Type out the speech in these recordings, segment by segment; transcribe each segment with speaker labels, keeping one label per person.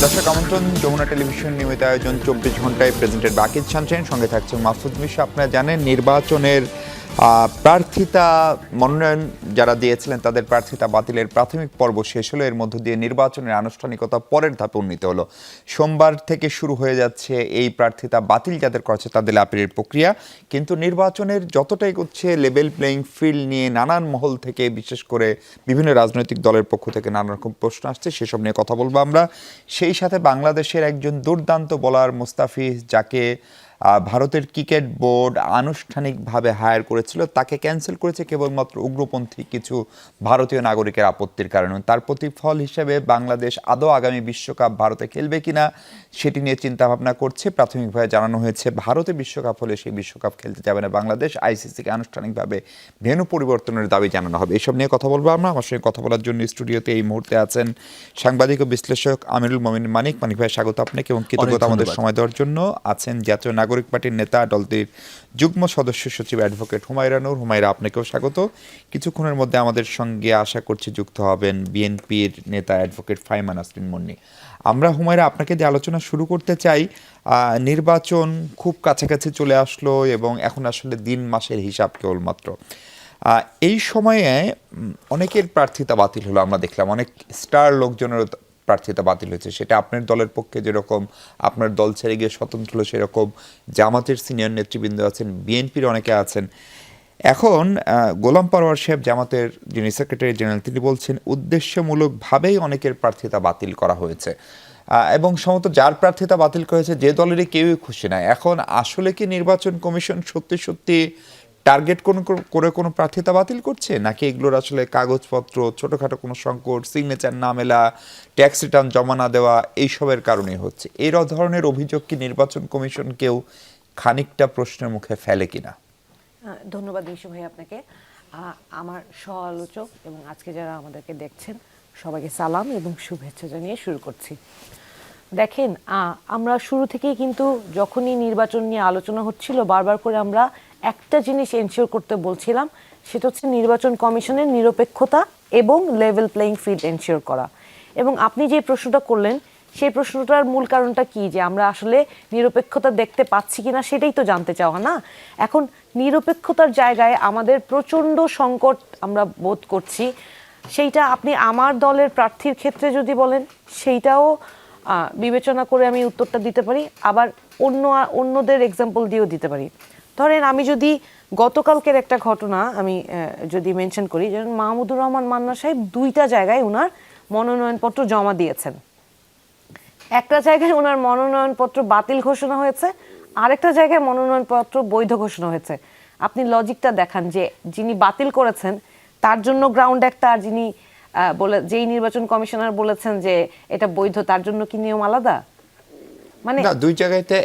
Speaker 1: দর্শক আমন্ত্রণ, যমুনা টেলিভিশন নিয়মিত আয়োজন 24 ঘন্টায় প্রেজেন্টেড বাকিজ শামসেন, সঙ্গে থাকছে মাহফুজ মিশা। আপনারা জানেন নির্বাচনের প্রার্থিতা মনোনয়ন যারা দিয়েছিলেন তাদের প্রার্থিতা বাতিলের প্রাথমিক পর্ব শেষ হলো। এর মধ্য দিয়ে নির্বাচনের আনুষ্ঠানিকতা পরের ধাপে উন্নীত হলো। সোমবার থেকে শুরু হয়ে যাচ্ছে এই প্রার্থিতা বাতিল যাদের করছে তাদের আপিলের প্রক্রিয়া। কিন্তু নির্বাচনের যতটাই করছে লেভেল প্লেইং ফিল্ড নিয়ে নানান মহল থেকে, বিশেষ করে বিভিন্ন রাজনৈতিক দলের পক্ষ থেকে নানা রকম প্রশ্ন আসছে, সেসব নিয়ে কথা বলবো আমরা। সেই সাথে বাংলাদেশের একজন দুর্দান্ত বোলার মুস্তাফিজ, যাকে ভারতের ক্রিকেট বোর্ড আনুষ্ঠানিকভাবে হায়ার করেছিল, তাকে ক্যান্সেল করেছে কেবলমাত্র উগ্রপন্থী কিছু ভারতীয় নাগরিকের আপত্তির কারণে। তার প্রতিফল হিসেবে বাংলাদেশ আদৌ আগামী বিশ্বকাপ ভারতে খেলবে কিনা সেটি নিয়ে চিন্তাভাবনা করছে। প্রাথমিকভাবে জানানো হয়েছে ভারতে বিশ্বকাপ হলে সেই বিশ্বকাপ খেলতে যাবে না বাংলাদেশ। আইসিসিকে আনুষ্ঠানিকভাবে ভেন্যু পরিবর্তনের দাবি জানানো হবে। এসব নিয়ে কথা বলবো আমরা। আমার সঙ্গে কথা বলার জন্য স্টুডিওতে এই মুহূর্তে আছেন সাংবাদিক ও বিশ্লেষক আমিরুল মমিন মানিক। মানিক ভাই, স্বাগত আপনাকে এবং কৃতজ্ঞতা আমাদের সময় দেওয়ার জন্য। আছেন জাতীয় নাগরিক পার্টির নেতা, দলটির যুগ্ম সদস্য সচিব অ্যাডভোকেট হুমায়রা নূর। হুমায়রা, আপনাকেও স্বাগত। কিছুক্ষণের মধ্যে আমাদের সঙ্গে আশা করছি যুক্ত হবেন বিএনপির নেতা অ্যাডভোকেট ফাইমা নাসরিন মুন্নী। আমরা হুমায়রা আপনাকে দিয়ে আলোচনা শুরু করতে চাই। নির্বাচন খুব কাছাকাছি চলে আসলো এবং এখন আসলে দিন মাসের হিসাব কেবলমাত্র। এই সময়ে অনেকের প্রার্থিতা বাতিল হলো, আমরা দেখলাম অনেক স্টার লোকজনের প্রার্থিতা বাতিল হয়েছে। সেটা আপনার দলের পক্ষে যেরকম আপনার দল ছেড়ে গিয়ে স্বতন্ত্র হলো, সেরকম জামাতের সিনিয়র নেতৃবৃন্দ আছেন, বিএনপির অনেকে আছেন। এখন গোলাম পরওয়ার সাহেব, জামাতের যিনি সেক্রেটারি জেনারেল, তিনি বলছেন উদ্দেশ্যমূলকভাবেই অনেকের প্রার্থিতা বাতিল করা হয়েছে এবং সম্ভবত যার প্রার্থিতা বাতিল করা হয়েছে যে দলেরই কেউই খুশি না। এখন আসলে কি নির্বাচন কমিশন সত্যি সত্যি টার্গেট করে কোনো প্রার্থিতা বাতিল করছে, নাকি এগুলোর আসলে কাগজপত্র, ছোটোখাটো কোনো সংকট, সিগনেচার না মেলা, ট্যাক্স রিটার্ন জমা না দেওয়া, এইসবের কারণেই হচ্ছে? এই ধরনের অভিযোগ কি নির্বাচন কমিশনকেও খানিকটা প্রশ্নের মুখে ফেলে কিনা?
Speaker 2: ধন্যবাদ মিশু ভাই আপনাকে। আমার সহ আলোচক এবং আজকে যারা আমাদেরকে দেখছেন সবাইকে সালাম এবং শুভেচ্ছা জানিয়ে শুরু করছি। দেখেন, আমরা শুরু থেকেই কিন্তু যখনই নির্বাচন নিয়ে আলোচনা হচ্ছিল বারবার করে আমরা একটা জিনিস এনশিওর করতে বলছিলাম, সেটা হচ্ছে নির্বাচন কমিশনের নিরপেক্ষতা এবং লেভেল প্লেইং ফিল্ড এনশিওর করা। এবং আপনি যে প্রশ্নটা করলেন সেই প্রশ্নটার মূল কারণটা কি, যে আমরা আসলে নিরপেক্ষতা দেখতে পাচ্ছি কিনা সেটাই তো জানতে চাওয়া না। এখন নিরপেক্ষতার জায়গায় আমাদের প্রচণ্ড সংকট আমরা বোধ করছি। সেইটা আপনি আমার দলের প্রার্থীর ক্ষেত্রে যদি বলেন সেইটাও বিবেচনা করে আমি উত্তরটা দিতে পারি, আবার অন্যদের এক্সাম্পল দিয়েও দিতে পারি। ধরেন আমি যদি গতকালকের একটা ঘটনা আমি যদি মেনশন করি, যেমন মাহমুদুর রহমান মান্না সাহেব 2টা জায়গায় ওনার মনোনয়নপত্র জমা দিয়েছেন। একটা জায়গায় ওনার মনোনয়নপত্র বাতিল ঘোষণা হয়েছে, আরেকটা জায়গায় মনোনয়নপত্র বৈধ ঘোষণা হয়েছে। আপনি লজিকটা দেখান যে যিনি বাতিল করেছেন তার জন্য গ্রাউন্ড একটা, আর যিনি যেই নির্বাচন কমিশনার বলেছেন যে এটা বৈধ তার জন্য কি নিয়ম আলাদা?
Speaker 1: মানে দুই জায়গাতে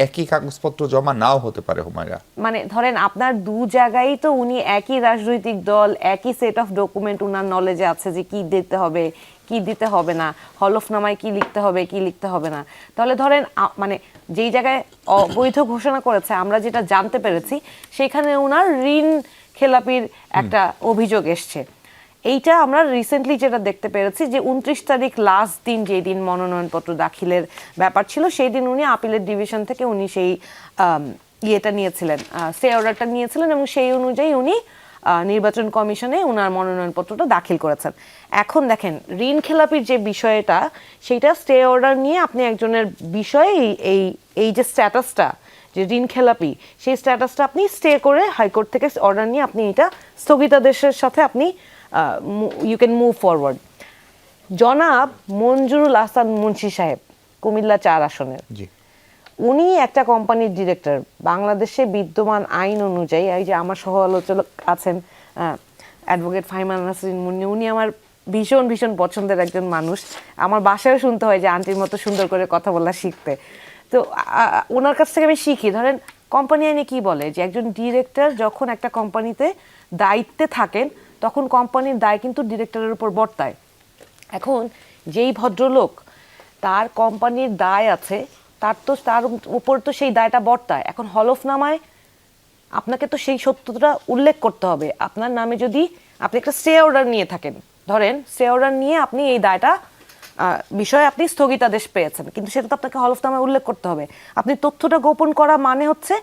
Speaker 1: একই কাগজপত্র জমা নাও হতে পারে হুমায়রা।
Speaker 2: মানে ধরেন আপনার দু জায়গায় তো উনি একই রাজনৈতিক দল, একই সেট অফ ডকুমেন্ট উনার নলেজে আছে যে কি দিতে হবে কি দিতে হবে না, হলফনামায় কি লিখতে হবে কি লিখতে হবে না। তাহলে ধরেন মানে যেই জায়গায় অবৈধ ঘোষণা করেছে আমরা যেটা জানতে পেরেছি, সেখানে উনার ঋণ খেলাপির একটা অভিযোগ এসছে। এইটা আমরা রিসেন্টলি যেটা দেখতে পেরেছি যে 29 তারিখ লাস্ট দিন, যেই দিন মনোনয়নপত্র দাখিলের ব্যাপার ছিল, সেই দিন উনি আপিলের ডিভিশন থেকে উনি সেই ইয়েটা নিয়েছিলেন, স্টে অর্ডারটা নিয়েছিলেন এবং সেই অনুযায়ী উনি নির্বাচন কমিশনে উনার মনোনয়নপত্রটা দাখিল করেছেন। এখন দেখেন ঋণ খেলাপির যে বিষয়টা, সেইটা স্টে অর্ডার নিয়ে আপনি একজনের বিষয়ে এই যে স্ট্যাটাসটা যে ঋণ খেলাপি, সেই স্ট্যাটাসটা আপনি স্টে করে হাইকোর্ট থেকে অর্ডার নিয়ে আপনি এটা স্থগিতাদেশের সাথে আপনি ইউ ক্যান মুভ ফরওয়ার্ড। জনাব মঞ্জুরুল আহসান মুন্সি সাহেব, কুমিল্লা 4 আসনের, উনি একটা কোম্পানির ডিরেক্টর। বাংলাদেশে বিদ্যমান আইন অনুযায়ী, এই যে আমার সহ আলোচক আছেন অ্যাডভোকেট ফাইমা নাসরিন মুন্নী, উনি আমার ভীষণ ভীষণ পছন্দের একজন মানুষ। আমার বাসায়ও শুনতে হয় যে আন্টির মতো সুন্দর করে কথা বলা শিখতে। তো ওনার কাছ থেকে আমি শিখি। ধরেন কোম্পানি আইনে কি বলে যে একজন ডিরেক্টর যখন একটা কোম্পানিতে দায়িত্বে থাকেন তখন কোম্পানির দায় কিন্তু ডিরেক্টরের উপর বর্তায়। এখন যেই ভদ্রলোক, তার কোম্পানির দায় আছে, তার উপর তো সেই দায়টা বর্তায়। এখন হলফনামায় আপনাকে তো সেই সত্যটা উল্লেখ করতে হবে। আপনার নামে যদি আপনি একটা স্টে অর্ডার নিয়ে থাকেন, ধরেন স্টে অর্ডার নিয়ে আপনি এই দায়টা বিষয়ে আপনি স্থগিতাদেশ পেয়েছেন, কিন্তু সেটা তো আপনাকে হলফনামায় উল্লেখ করতে হবে। আপনি তথ্যটা গোপন করা মানে হচ্ছে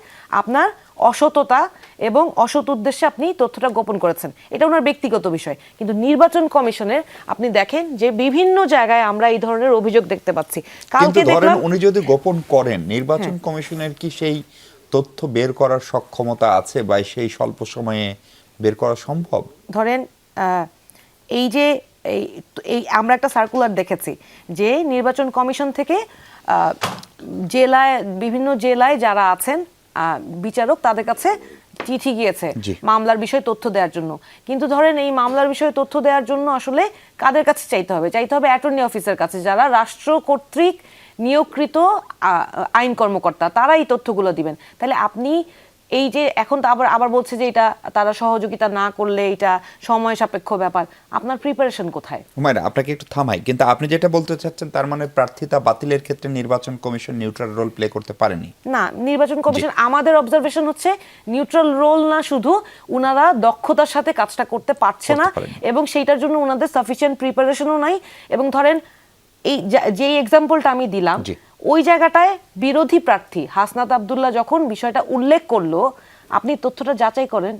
Speaker 2: আপনার অসততা এবং অসৎ উদ্দেশ্যে আপনি তথ্যটা গোপন করেছেন, এটা ওনার ব্যক্তিগত বিষয়। কিন্তু নির্বাচন কমিশনের আপনি দেখেন যে বিভিন্ন জায়গায় আমরা এই ধরনের অভিযোগ দেখতে পাচ্ছি।
Speaker 1: কিন্তু
Speaker 2: কালকে
Speaker 1: ধরেন
Speaker 2: দেখলাম
Speaker 1: উনি যদি গোপন করেন, নির্বাচন কমিশনের কি সেই তথ্য বের করার সক্ষমতা আছে বা সেই স্বল্প সময়ে বের করা সম্ভব?
Speaker 2: ধরেন এই যে এই এই আমরা একটা সার্কুলার দেখেছি যে নির্বাচন কমিশন থেকে জেলায়, বিভিন্ন জেলায় যারা আছেন বিচারক, তাদের কাছে চিঠি গিয়েছে
Speaker 1: জি।
Speaker 2: মামলার বিষয়ে তথ্য দেওয়ার জন্য। কিন্তু ধরেন এই মামলার বিষয়ে তথ্য দেওয়ার জন্য আসলে কাদের কাছে চাইতে হবে? চাইতে হবে অ্যাটর্নি অফিসের কাছে, যারা রাষ্ট্র কর্তৃক নিয়োগকৃত আইন কর্মকর্তা, তারা এই তথ্যগুলো দিবেন। তাহলে আপনি এই যে এখন তো আবার বলছে যে এটা তারা সহযোগিতা না করলে এটা সময় সাপেক্ষ ব্যাপার, আপনার প্রিপারেশন কোথায়?
Speaker 1: হুমায়রা, আপনাকে একটু থামাই, কিন্তু আপনি যেটা বলতে চাচ্ছেন তার মানে প্রার্থিতা বাতিলের ক্ষেত্রে নির্বাচন কমিশন নিউট্রাল রোল প্লে করতে পারেনি?
Speaker 2: না, নির্বাচন কমিশন, আমাদের অবজারভেশন হচ্ছে নিউট্রাল রোল না, শুধু উনারা দক্ষতার সাথে কাজটা করতে পারছে না, এবং সেইটার জন্য উনাদের সাফিসিয়েন্ট প্রিপারেশনও নাই। এবং ধরেন এই যে এক্সাম্পলটা আমি দিলাম, ওই জায়গাটায় বিরোধী প্রার্থী হাসনাত আব্দুল্লাহ যখন বিষয়টা উল্লেখ করলো, আপনি তথ্যটা যাচাই করেন,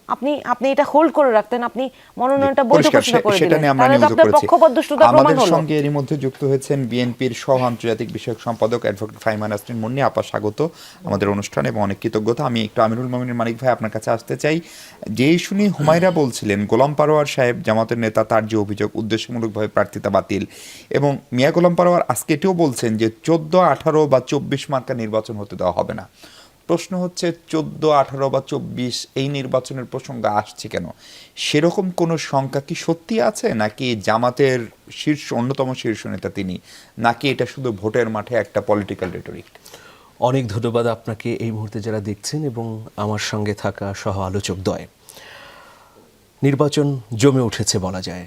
Speaker 2: আপনি এটা হোল্ড করে রাখতেন, আপনি মনোনয়নটা বৈধ ঘোষণা করে দিলেন, তাহলে তো আপনার পক্ষপাতদুষ্টতা প্রমাণ হলো।
Speaker 1: আমাদের সঙ্গে এর মধ্যে যুক্ত হয়েছেন বিএনপির সহ আন্তর্জাতিক বিষয়ক সম্পাদক অ্যাডভোকেট ফাহিমা নাসরিন মুন্নি আপা। স্বাগত আমাদের অনুষ্ঠানে এবং অনেক কৃতজ্ঞতা। আমি একটু আমিরুল মোমিনের মানিক ভাই আপনার কাছে আসতে চাই। যেই শুনি হুমায়রা বলছিলেন গোলাম পারোয়ার সাহেব জামাতের নেতা, তার যে অভিযোগ উদ্দেশ্যমূলকভাবে প্রার্থিতা বাতিল, এবং মিয়া গোলাম পারোয়ার আজকে এটিও বলছেন যে 14, 18 বা 24 মার্কা নির্বাচন হতে দেওয়া হবে না। প্রশ্ন হচ্ছে 14, 18 বা 24 এই নির্বাচনের প্রসঙ্গ আসছে কেন? সেরকম কোনো সংখ্যা কি সত্যি আছে, নাকি জামাতের অন্যতম শীর্ষ নেতা তিনি, নাকি এটা শুধু ভোটের মাঠে একটা পলিটিক্যাল রেটরিক?
Speaker 3: অনেক ধন্যবাদ আপনাকে, এই মুহূর্তে যারা দেখছেন এবং আমার সঙ্গে থাকা সহ আলোচক দ্বয়। নির্বাচন জমে উঠেছে বলা যায়,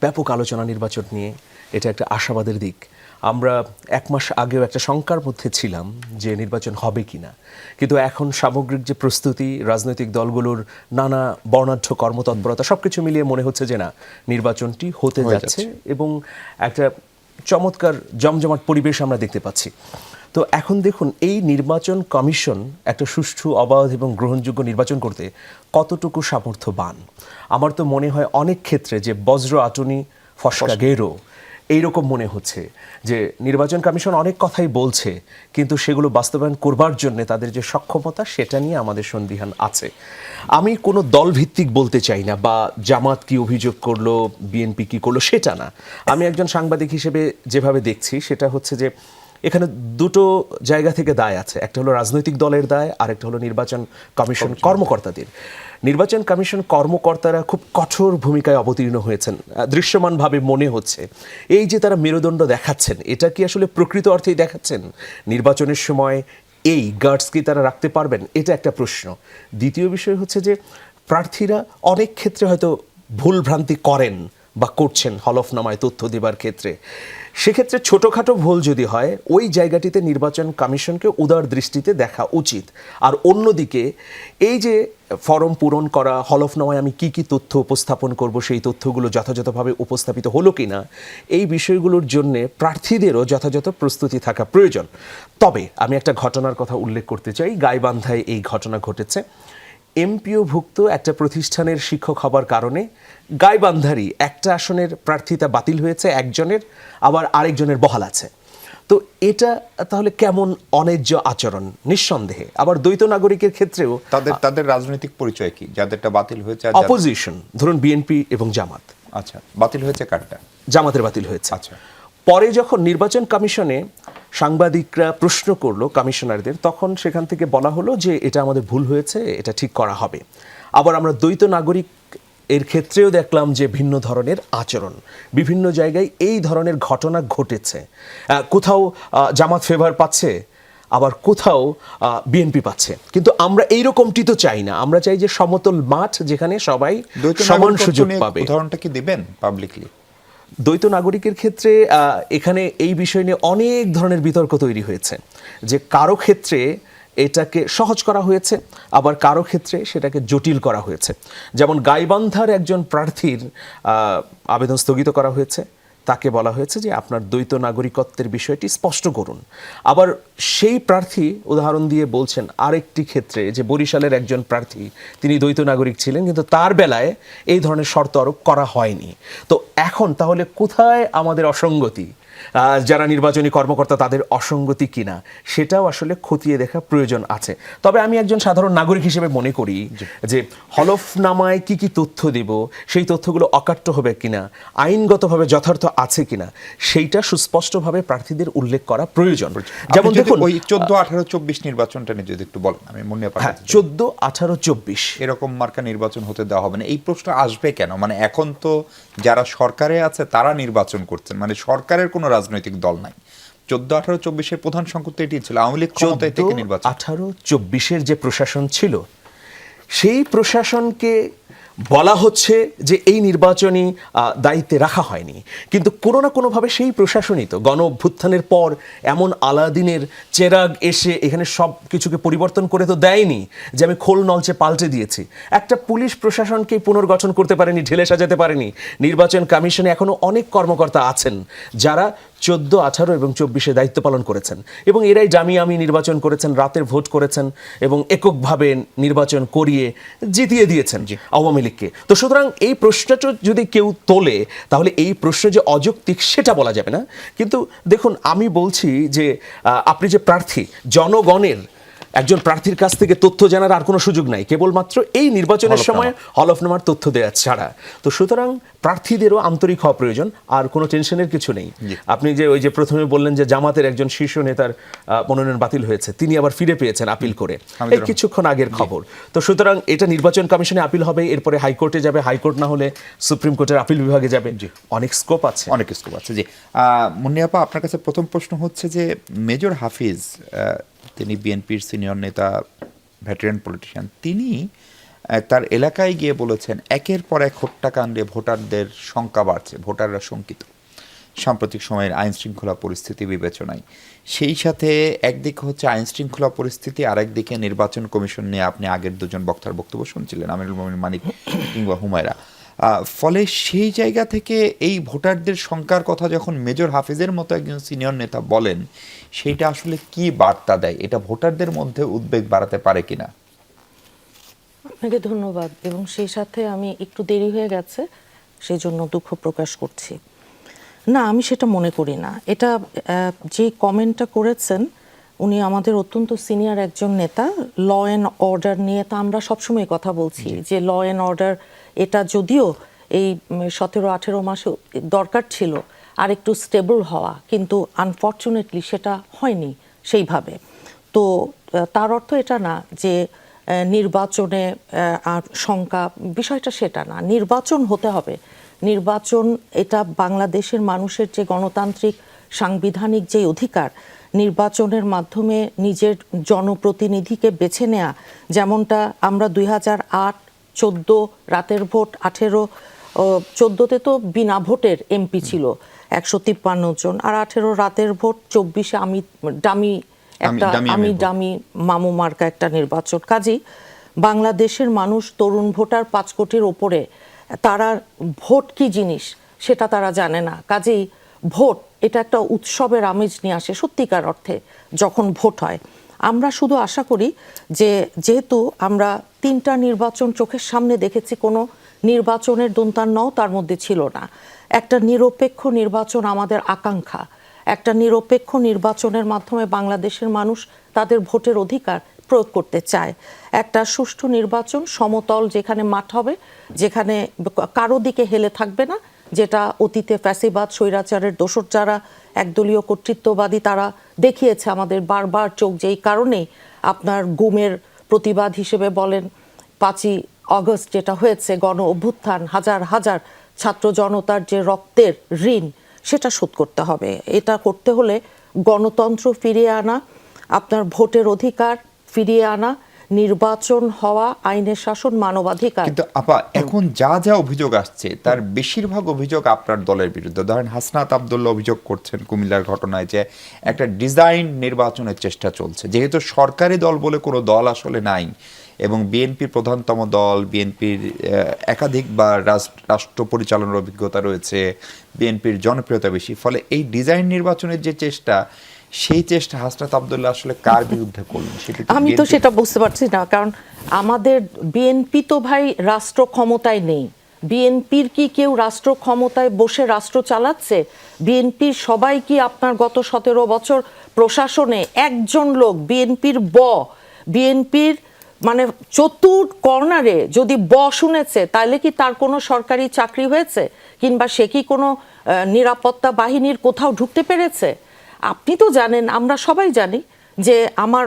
Speaker 3: ব্যাপক আলোচনা নির্বাচন নিয়ে, এটা একটা আশাবাদের দিক। আমরা এক মাস আগেও একটা শঙ্কার মধ্যে ছিলাম যে নির্বাচন হবে কিনা, কিন্তু এখন সামগ্রিক যে প্রস্তুতি, রাজনৈতিক দলগুলোর নানা বর্ণাঢ্য কর্মতৎপরতা, সবকিছু মিলিয়ে মনে হচ্ছে যে না, নির্বাচনটি হতে যাচ্ছে এবং একটা চমৎকার জমজমাট পরিবেশ আমরা দেখতে পাচ্ছি। তো এখন দেখুন, এই নির্বাচন কমিশন একটা সুষ্ঠু, অবাধ এবং গ্রহণযোগ্য নির্বাচন করতে কতটুকু সামর্থ্যবান। আমার তো মনে হয় অনেক ক্ষেত্রে যে বজ্র আটুনি ফসকা গেরো, এইরকম মনে হচ্ছে যে নির্বাচন কমিশন অনেক কথাই বলছে, কিন্তু সেগুলো বাস্তবায়ন করবার জন্য তাদের যে সক্ষমতা, সেটা নিয়ে আমাদের সন্দিহান আছে। আমি কোনো দলভিত্তিক বলতে চাই না, বা জামাত কি অভিযোগ করলো, বিএনপি কি করলো, সেটা না। আমি একজন সাংবাদিক হিসেবে যেভাবে দেখছি সেটা হচ্ছে যে এখানে দুটো জায়গা থেকে দায় আছে। একটা হলো রাজনৈতিক দলের দায়, আর একটা হলো নির্বাচন কমিশন কর্মকর্তাদের। নির্বাচন কমিশন কর্মকর্তারা খুব কঠোর ভূমিকায় অবতীর্ণ হয়েছেন, দৃশ্যমানভাবে মনে হচ্ছে। এই যে তারা মেরুদণ্ড দেখাচ্ছেন, এটা কি আসলে প্রকৃত অর্থেই দেখাচ্ছেন? নির্বাচনের সময় এই গার্ডস কি তারা রাখতে পারবেন? এটা একটা প্রশ্ন। দ্বিতীয় বিষয় হচ্ছে যে প্রার্থীরা অনেক ক্ষেত্রে হয়তো ভুল ভ্রান্তি করেন বা করছেন হলফনামায় তথ্য দেবার ক্ষেত্রে। সেক্ষেত্রে ছোটোখাটো ভুল যদি হয়, ওই জায়গাটিতে নির্বাচন কমিশনকে উদার দৃষ্টিতে দেখা উচিত। আর অন্যদিকে এই যে ফরম পূরণ করা, হলফনামায় আমি কি কি তথ্য উপস্থাপন করব, সেই তথ্যগুলো যথাযথভাবে উপস্থাপিত হলো কিনা, এই বিষয়গুলোর জন্যে প্রার্থীদেরও যথাযথ প্রস্তুতি থাকা প্রয়োজন। তবে আমি একটা ঘটনার কথা উল্লেখ করতে চাই। গাইবান্ধায় এই ঘটনা ঘটেছে। এমপিওভুক্ত একটা প্রতিষ্ঠানের শিক্ষক হবার কারণে গাইবান্ধারই একটা আসনের প্রার্থিতা বাতিল হয়েছে একজনের, আবার আরেকজনের বহাল আছে। তো এটা তাহলে কেমন অন্যায্য আচরণ? নিঃসন্দেহে। আবার দ্বৈত নাগরিকের ক্ষেত্রেও
Speaker 1: তাদের রাজনৈতিক পরিচয় কি যাদেরটা বাতিল হয়েছে?
Speaker 3: অপোজিশন, ধরুন বিএনপি এবং জামাত।
Speaker 1: আচ্ছা, বাতিল হয়েছে কারটা?
Speaker 3: জামাতের বাতিল হয়েছে।
Speaker 1: আচ্ছা,
Speaker 3: পরে যখন নির্বাচন কমিশনে সাংবাদিকরা প্রশ্ন করলো কমিশনারদের, তখন সেখান থেকে বলা হলো যে এটা আমাদের ভুল হয়েছে, এটা ঠিক করা হবে। আবার আমরা দ্বৈত নাগরিক এর ক্ষেত্রেও দেখলাম যে ভিন্ন ধরনের আচরণ, বিভিন্ন জায়গায় এই ধরনের ঘটনা ঘটেছে। কোথাও জামাত ফেভার পাচ্ছে, আবার কোথাও বিএনপি পাচ্ছে। কিন্তু আমরা এইরকমটি তো চাই না। আমরা চাই যে সমতল মাঠ, যেখানে সবাই সমান সুযোগ পাবে।
Speaker 1: উদাহরণটা কি দিবেন পাবলিকলি?
Speaker 3: দ্বৈত নাগরিকের ক্ষেত্রে এখানে এই বিষয় নিয়ে অনেক ধরনের বিতর্ক তৈরি হয়েছে, যে কারো ক্ষেত্রে এটাকে সহজ করা হয়েছে, আবার কারো ক্ষেত্রে সেটাকে জটিল করা হয়েছে। যেমন গাইবান্ধার একজন প্রার্থীর আবেদন স্থগিত করা হয়েছে, তাকে বলা হয়েছে যে আপনার দ্বৈত নাগরিকত্বের বিষয়টি স্পষ্ট করুন। আবার সেই প্রার্থী উদাহরণ দিয়ে বলছেন আরেকটি ক্ষেত্রে যে বরিশালের একজন প্রার্থী তিনি দ্বৈত নাগরিক ছিলেন, কিন্তু তার বেলায় এই ধরনের শর্ত আরোপ করা হয়নি। তো এখন তাহলে কোথায় আমাদের অসঙ্গতি, যারা নির্বাচনী কর্মকর্তা তাদের অসঙ্গতি কিনা সেটাও আসলে খতিয়ে দেখা প্রয়োজন আছে। তবে আমি একজন সাধারণ নাগরিক হিসেবে মনে করি যে হলফনামায় কি কি তথ্য দেব, সেই তথ্যগুলো অকাট্য হবে কিনা, আইনগতভাবে যথার্থ আছে কিনা, সেইটা সুস্পষ্টভাবে প্রার্থীদের উল্লেখ করা প্রয়োজন। যেমন দেখুন
Speaker 1: ওই 14, 18, 24 নির্বাচনটা নিয়ে যদি একটু বলেন, আমি মনে পাই
Speaker 3: 14, 18, 24
Speaker 1: এরকম মার্কা নির্বাচন হতে দেওয়া হবে না, এই প্রশ্ন আসবে কেন? মানে এখন তো যারা সরকারে আছে তারা নির্বাচন করছেন, মানে সরকারের কোনো রাজনৈতিক দল নাই। 14, 18, 24 প্রধান সংকট তো এটি ছিল, আওয়ামী লীগ ক্ষমতায় থেকে নির্বাচন।
Speaker 3: 18, 24 যে প্রশাসন ছিল সেই প্রশাসনকে বলা হচ্ছে যে এই নির্বাচনী দায়িত্বে রাখা হয়নি, কিন্তু কোনো না কোনোভাবে সেই প্রশাসনই তো গণ অভ্যুত্থানের পর এমন আলাদিনের চেরাগ এসে এখানে সব কিছুকে পরিবর্তন করে তো দেয়নি যে আমি খোল নলচে পাল্টে দিয়েছি। একটা পুলিশ প্রশাসনকে পুনর্গঠন করতে পারেনি, ঢেলে সাজাতে পারেনি। নির্বাচন কমিশনে এখনো অনেক কর্মকর্তা আছেন যারা 14, 18 এবং 24 দায়িত্ব পালন করেছেন, এবং এরাই জামিয়ামি নির্বাচন করেছেন, রাতের ভোট করেছেন এবং এককভাবে নির্বাচন করিয়ে জিতিয়ে দিয়েছেন আওয়ামী লীগকে। তো সুতরাং এই প্রশ্নটা যদি কেউ তোলে তাহলে এই প্রশ্ন যে অযৌক্তিক সেটা বলা যাবে না। কিন্তু দেখুন, আমি বলছি যে আপনি যে প্রার্থী, জনগণের একজন প্রার্থীর কাছ থেকে তথ্য জানার আর কোনো সুযোগ নাই, কেবলমাত্র এই নির্বাচনের সময় হলফনামার তথ্য দেওয়া ছাড়া। তো সুতরাং প্রার্থীদেরও আন্তরিক হওয়া প্রয়োজন, আর কোনো টেনশনের কিছু নেই। আপনি যে ওই যে প্রথমে বললেন যে জামাতের একজন শীর্ষ নেতার মনোনয়ন বাতিল হয়েছে, তিনি আবার ফিরে পেয়েছেন আপিল করে, এই কিছুক্ষণ আগের খবর। তো সুতরাং এটা নির্বাচন কমিশনে আপিল হবে, এরপরে হাইকোর্টে যাবে, হাইকোর্ট না হলে সুপ্রিম কোর্টের আপিল বিভাগে যাবে। অনেক স্কোপ আছে,
Speaker 1: অনেক স্কোপ আছে। জি, মুন্নিয়াপা, আপনার কাছে প্রথম প্রশ্ন হচ্ছে যে মেজর হাফিজ, তিনি বিএনপির সিনিয়র নেতা, ভেটেরান পলিটিশিয়ান, তিনি তার এলাকায় গিয়ে বলেছেন একের পর এক হত্যাকাণ্ডে ভোটারদের সংখ্যা বাড়ছে, ভোটাররা শঙ্কিত সাম্প্রতিক সময়ের আইন শৃঙ্খলা পরিস্থিতি বিবেচনায়। সেই সাথে একদিকে হচ্ছে আইন শৃঙ্খলা পরিস্থিতি, আর একদিকে নির্বাচন কমিশন নিয়ে আপনি আগের দুজন বক্তার বক্তব্য শুনছিলেন, আমিরুল মোমিন মানিক কিংবা হুমায়রা। ফলে সেই জায়গা থেকে এই ভোটারদের সংখ্যার কথা যখন মেজর হাফিজের মতো একজন সিনিয়র নেতা বলেন, সেইটা আসলে কি বার্তা দেয়? এটা ভোটারদের মধ্যে উদ্বেগ বাড়াতে পারে কিনা?
Speaker 4: আপনাকে ধন্যবাদ, এবং সেই সাথে আমি একটু দেরি হয়ে গেছে সেই জন্য দুঃখ প্রকাশ করছি। না, আমি সেটা মনে করি না। এটা যে কমেন্টটা করেছেন উনি আমাদের অত্যন্ত সিনিয়র একজন নেতা। ল অ্যান্ড অর্ডার নিয়ে তো আমরা সবসময় কথা বলছি যে ল অ্যান্ড অর্ডার এটা যদিও এই 17-18 মাসে দরকার ছিল আর একটু স্টেবল হওয়া, কিন্তু আনফর্চুনেটলি সেটা হয়নি সেইভাবে। তো তার অর্থ এটা না যে নির্বাচনে আর শঙ্কা, বিষয়টা সেটা না। নির্বাচন হতে হবে, নির্বাচন এটা বাংলাদেশের মানুষের যে গণতান্ত্রিক সাংবিধানিক যে অধিকার, নির্বাচনের মাধ্যমে নিজের জনপ্রতিনিধিকে বেছে নেওয়া, যেমনটা আমরা 2008, 14 রাতের ভোট, 18, 14তে তো বিনা ভোটের এমপি ছিল 153 জন, আর 18 রাতের ভোট, 24-এ ডামি মামু মার্কা একটা নির্বাচন। কাজেই বাংলাদেশের মানুষ, তরুণ ভোটার 5 কোটির ওপরে, তারা ভোট কি জিনিস সেটা তারা জানে না। কাজেই ভোট এটা একটা উৎসবের আমেজ নিয়ে আসে সত্যিকার অর্থে যখন ভোট হয়। আমরা শুধু আশা করি যে যেহেতু আমরা 3টা নির্বাচন চোখের সামনে দেখেছি, কোনো নির্বাচনের দন্তান্নও তার মধ্যে ছিল না। একটা নিরপেক্ষ নির্বাচন আমাদের আকাঙ্ক্ষা। একটা নিরপেক্ষ নির্বাচনের মাধ্যমে বাংলাদেশের মানুষ তাদের ভোটের অধিকার প্রয়োগ করতে চায়। একটা সুষ্ঠু নির্বাচন, সমতল, যেখানে মাঠ হবে, যেখানে কারো দিকে হেলে থাকবে না, যেটা অতীতে ফ্যাসিবাদ স্বৈরাচারের দোসর যারা একদলীয় কর্তৃত্ববাদী তারা দেখিয়েছে আমাদের বারবার চোখ। যেই কারণে আপনার গুমের প্রতিবাদ হিসেবে বলেন 5ই আগস্ট যেটা হয়েছে, গণ অভ্যুত্থান, হাজার হাজার ছাত্র জনতার যে রক্তের ঋণ সেটা শোধ করতে হবে। এটা করতে হলে গণতন্ত্র ফিরিয়ে আনা, আপনার ভোটের অধিকার ফিরিয়ে আনা, নির্বাচন হওয়া, আইনের শাসন, মানবাধিকার।
Speaker 1: কিন্তু আপা, এখন যা যা অভিযোগ আসছে তার বেশিরভাগ অভিযোগ আপনার দলের বিরুদ্ধে। ধরেন হাসনাত আব্দুল্লাহ অভিযোগ করছেন কুমিল্লার ঘটনায় যে একটা ডিজাইন নির্বাচনের চেষ্টা চলছে, যেহেতু সরকারি দল বলে কোনো দল আসলে নাই, এবং বিএনপির প্রধানতম দল, বিএনপির একাধিকবার রাষ্ট্র পরিচালনার অভিজ্ঞতা রয়েছে, বিএনপির জনপ্রিয়তা বেশি, ফলে এই ডিজাইন নির্বাচনের যে চেষ্টা, সেই চেষ্টা হাসনাত আব্দুল্লাহ আসলে কার বিরুদ্ধে করলেন সেটা
Speaker 4: আমি তো সেটা বুঝতে পারছি না, কারণ আমাদের বিএনপি তো ভাই রাষ্ট্র ক্ষমতায় নেই। বিএনপির কি কেউ রাষ্ট্র ক্ষমতায় বসে রাষ্ট্র চালাচ্ছে? বিএনপির সবাই কি আপনার গত 17 বছর প্রশাসনে একজন লোক বিএনপির মানে চতুর্থ কর্নারে যদি শুনেছে, তাহলে কি তার কোনো সরকারি চাকরি হয়েছে, কিংবা সে কি কোনো নিরাপত্তা বাহিনীর কোথাও ঢুকতে পেরেছে? আপনি তো জানেন, আমরা সবাই জানি যে আমার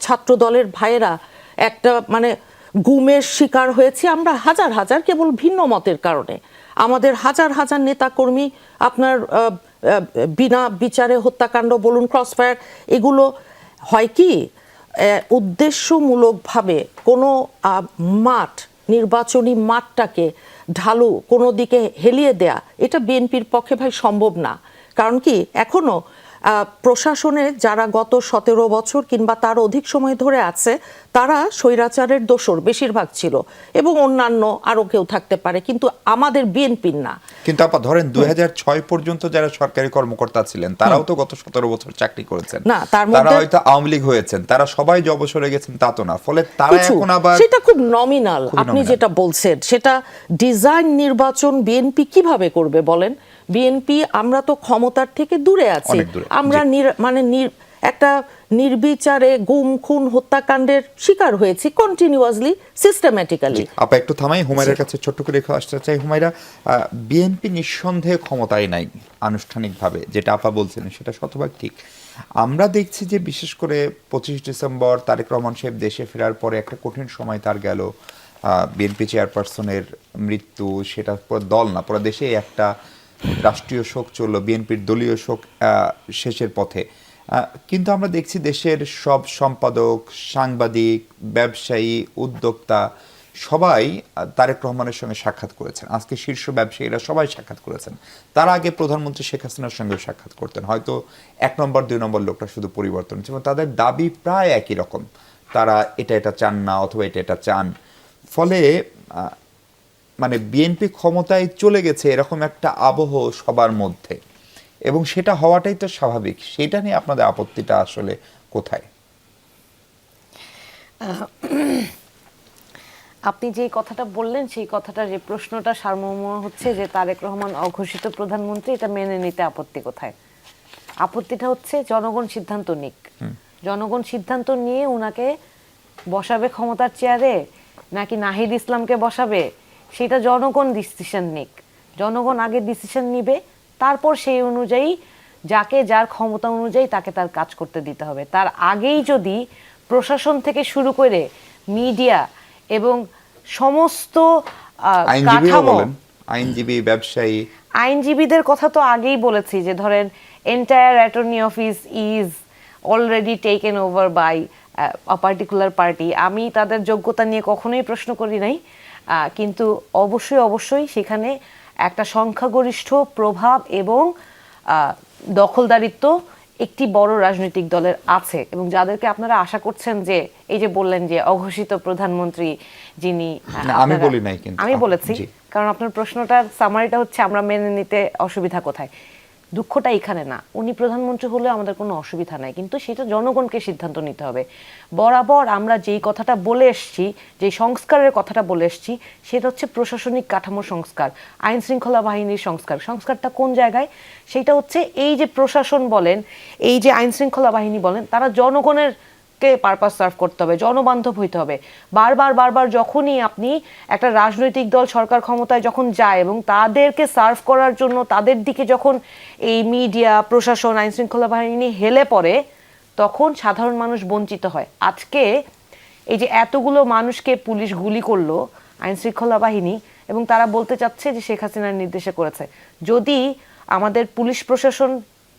Speaker 4: ছাত্র দলের ভাইয়েরা একটা মানে গুমের শিকার হয়েছে আমরা হাজার হাজার, কেবল ভিন্ন মতের কারণে। আমাদের হাজার হাজার নেতাকর্মী আপনার বিনা বিচারে হত্যাকাণ্ড বলুন, ক্রসফায়ার, এগুলো হয় কি উদ্দেশ্যমূলকভাবে কোনো নির্বাচনী মাঠটাকে ঢালু কোনো দিকে হেলিয়ে দেয়া, এটা বিএনপির পক্ষে ভাই সম্ভব না। কারণ কি এখনো প্রশাসনে যারা গত 17 বছর কিংবা তার অধিক সময় ধরে আছে, তারা স্বৈরাচারের দোসর বেশিরভাগ ছিল, এবং অন্যান্য আরো কেউ থাকতে পারে, কিন্তু আমাদের বিএনপির না।
Speaker 1: কিন্তু আপা ধরেন 2006 পর্যন্ত যারা সরকারি কর্মকর্তা ছিলেন, তারাও তো গত 17 বছর চাকরি করেছেন
Speaker 4: না,
Speaker 1: তারা হয়তো আওয়ামী লীগ হয়েছেন, তারা সবাই যে অবসরে গেছেন তা তো না, ফলে তারা এখন আবার
Speaker 4: সেটা খুব নমিনাল। আপনি যেটা বলছেন সেটা ডিজাইন নির্বাচন বিএনপি কিভাবে করবে বলেন? বিএনপি আমরা তো ক্ষমতার থেকে দূরে আছি, আমরা মানে একটা নির্বিচারে গুম খুন হত্যাকাণ্ডের শিকার হয়েছি কন্টিনিউয়াসলি, সিস্টেম্যাটিক্যালি।
Speaker 1: আপা একটু থামাই, হুমায়রার কাছে ছোট্ট করে আসতে চাই। হুমায়রা, বিএনপি নিঃসন্দেহে ক্ষমতায় নাই আনুষ্ঠানিকভাবে, যেটা আপা বলছিলেন সেটা শতভাগ ঠিক। আমরা দেখছি যে বিশেষ করে 25 ডিসেম্বর তারেক রহমান সাহেব দেশে ফেরার পরে একটা কঠিন সময় তার গেল। বিএনপি চেয়ারপারসনের মৃত্যু, সেটা পুরো দল না পুরো দেশে একটা রাষ্ট্রীয় শোক চললো, বিএনপির দলীয় শোক শেষের পথে। কিন্তু আমরা দেখছি দেশের সব সম্পাদক, সাংবাদিক, ব্যবসায়ী, উদ্যোক্তা সবাই তারেক রহমানের সঙ্গে সাক্ষাৎ করেছেন। আজকে শীর্ষ ব্যবসায়ীরা সবাই সাক্ষাৎ করেছেন। তার আগে প্রধানমন্ত্রী শেখ হাসিনার সঙ্গে সাক্ষাৎ করতেন, হয়তো 1 নম্বর 2 নম্বর লোকটা শুধু পরিবর্তন হচ্ছে, তাদের দাবি প্রায় একই রকম। তারা এটা চান না, অথবা এটা চান। ফলে মানে বিএনপি ক্ষমতায় চলে গেছে এরকম একটা আবহ সবার মধ্যে, এবং সেটা হওয়াটাই তো স্বাভাবিক। সেটা নিয়ে আপনাদের আপত্তিটা আসলে কোথায়?
Speaker 2: আপনি যে কথাটা বললেন সেই কথাটা, যে প্রশ্নটা সারমর্ম হচ্ছে যে তারেক রহমান অঘোষিত প্রধানমন্ত্রী, এটা মেনে নিতে আপত্তি কোথায়? আপত্তিটা হচ্ছে জনগণ সিদ্ধান্ত নিক। জনগণ সিদ্ধান্ত নিয়ে উনাকে বসাবে ক্ষমতার চেয়ারে, নাকি নাহিদ ইসলামকে বসাবে, সেটা জনগণ ডিসিশন নিক। জনগণ আগে ডিসিশন নিবে, তারপর সেই অনুযায়ী যাকে যার ক্ষমতা অনুযায়ী তাকে তার কাজ করতে দিতে হবে। তার আগেই যদি প্রশাসন থেকে শুরু করে মিডিয়া এবং সমস্ত কাঠামো,
Speaker 1: আইনজীবী, ব্যবসায়ী,
Speaker 2: আইনজীবীদের কথা তো আগেই বলেছি যে ধরেন entire attorney office is already taken over by a particular party. আমি তাদের যোগ্যতা নিয়ে কখনোই প্রশ্ন করি নাই, কিন্তু অবশ্যই সেখানে একটা সংখ্যাগরিষ্ঠ প্রভাব এবং দখলদারিত্ব একটি বড় রাজনৈতিক দলের আছে, এবং যাদেরকে আপনারা আশা করছেন যে এই যে বললেন যে অঘোষিত প্রধানমন্ত্রী যিনি,
Speaker 1: আমি বলি নাই, কিন্তু
Speaker 2: আমি বলেছি, কারণ আপনার প্রশ্নটার সামারিটা হচ্ছে আমরা মেনে নিতে অসুবিধা কোথায়। দুঃখটা এখানে না, উনি প্রধানমন্ত্রী হলে আমাদের কোনো অসুবিধা নাই, কিন্তু সেটা জনগণকে সিদ্ধান্ত নিতে হবে। বরাবর আমরা যেই কথাটা বলে এসছি, যে সংস্কারের কথাটা বলে এসছি, সেটা হচ্ছে প্রশাসনিক কাঠামো সংস্কার, আইন শৃঙ্খলা বাহিনীর সংস্কার। সংস্কারটা কোন জায়গায়? সেটা হচ্ছে এই যে প্রশাসন বলেন, এই যে আইন শৃঙ্খলা বাহিনী বলেন, তারা জনগণের পারপাস সার্ভ করতে হবে, জনবান্ধব হইতে হবে। বারবার যখনই আপনি একটা রাজনৈতিক দল সরকার ক্ষমতায় যখন যায় এবং তাদেরকে সার্ভ করার জন্য তাদের দিকে যখন এই মিডিয়া, প্রশাসন, আইন শৃঙ্খলা বাহিনী হেলে পড়ে, তখন সাধারণ মানুষ বঞ্চিত হয়। আজকে এই যে এতগুলো মানুষকে পুলিশ গুলি করলো আইন শৃঙ্খলা বাহিনী, এবং তারা বলতে চাচ্ছে যে শেখ হাসিনার নির্দেশে করেছে। যদি আমাদের পুলিশ প্রশাসন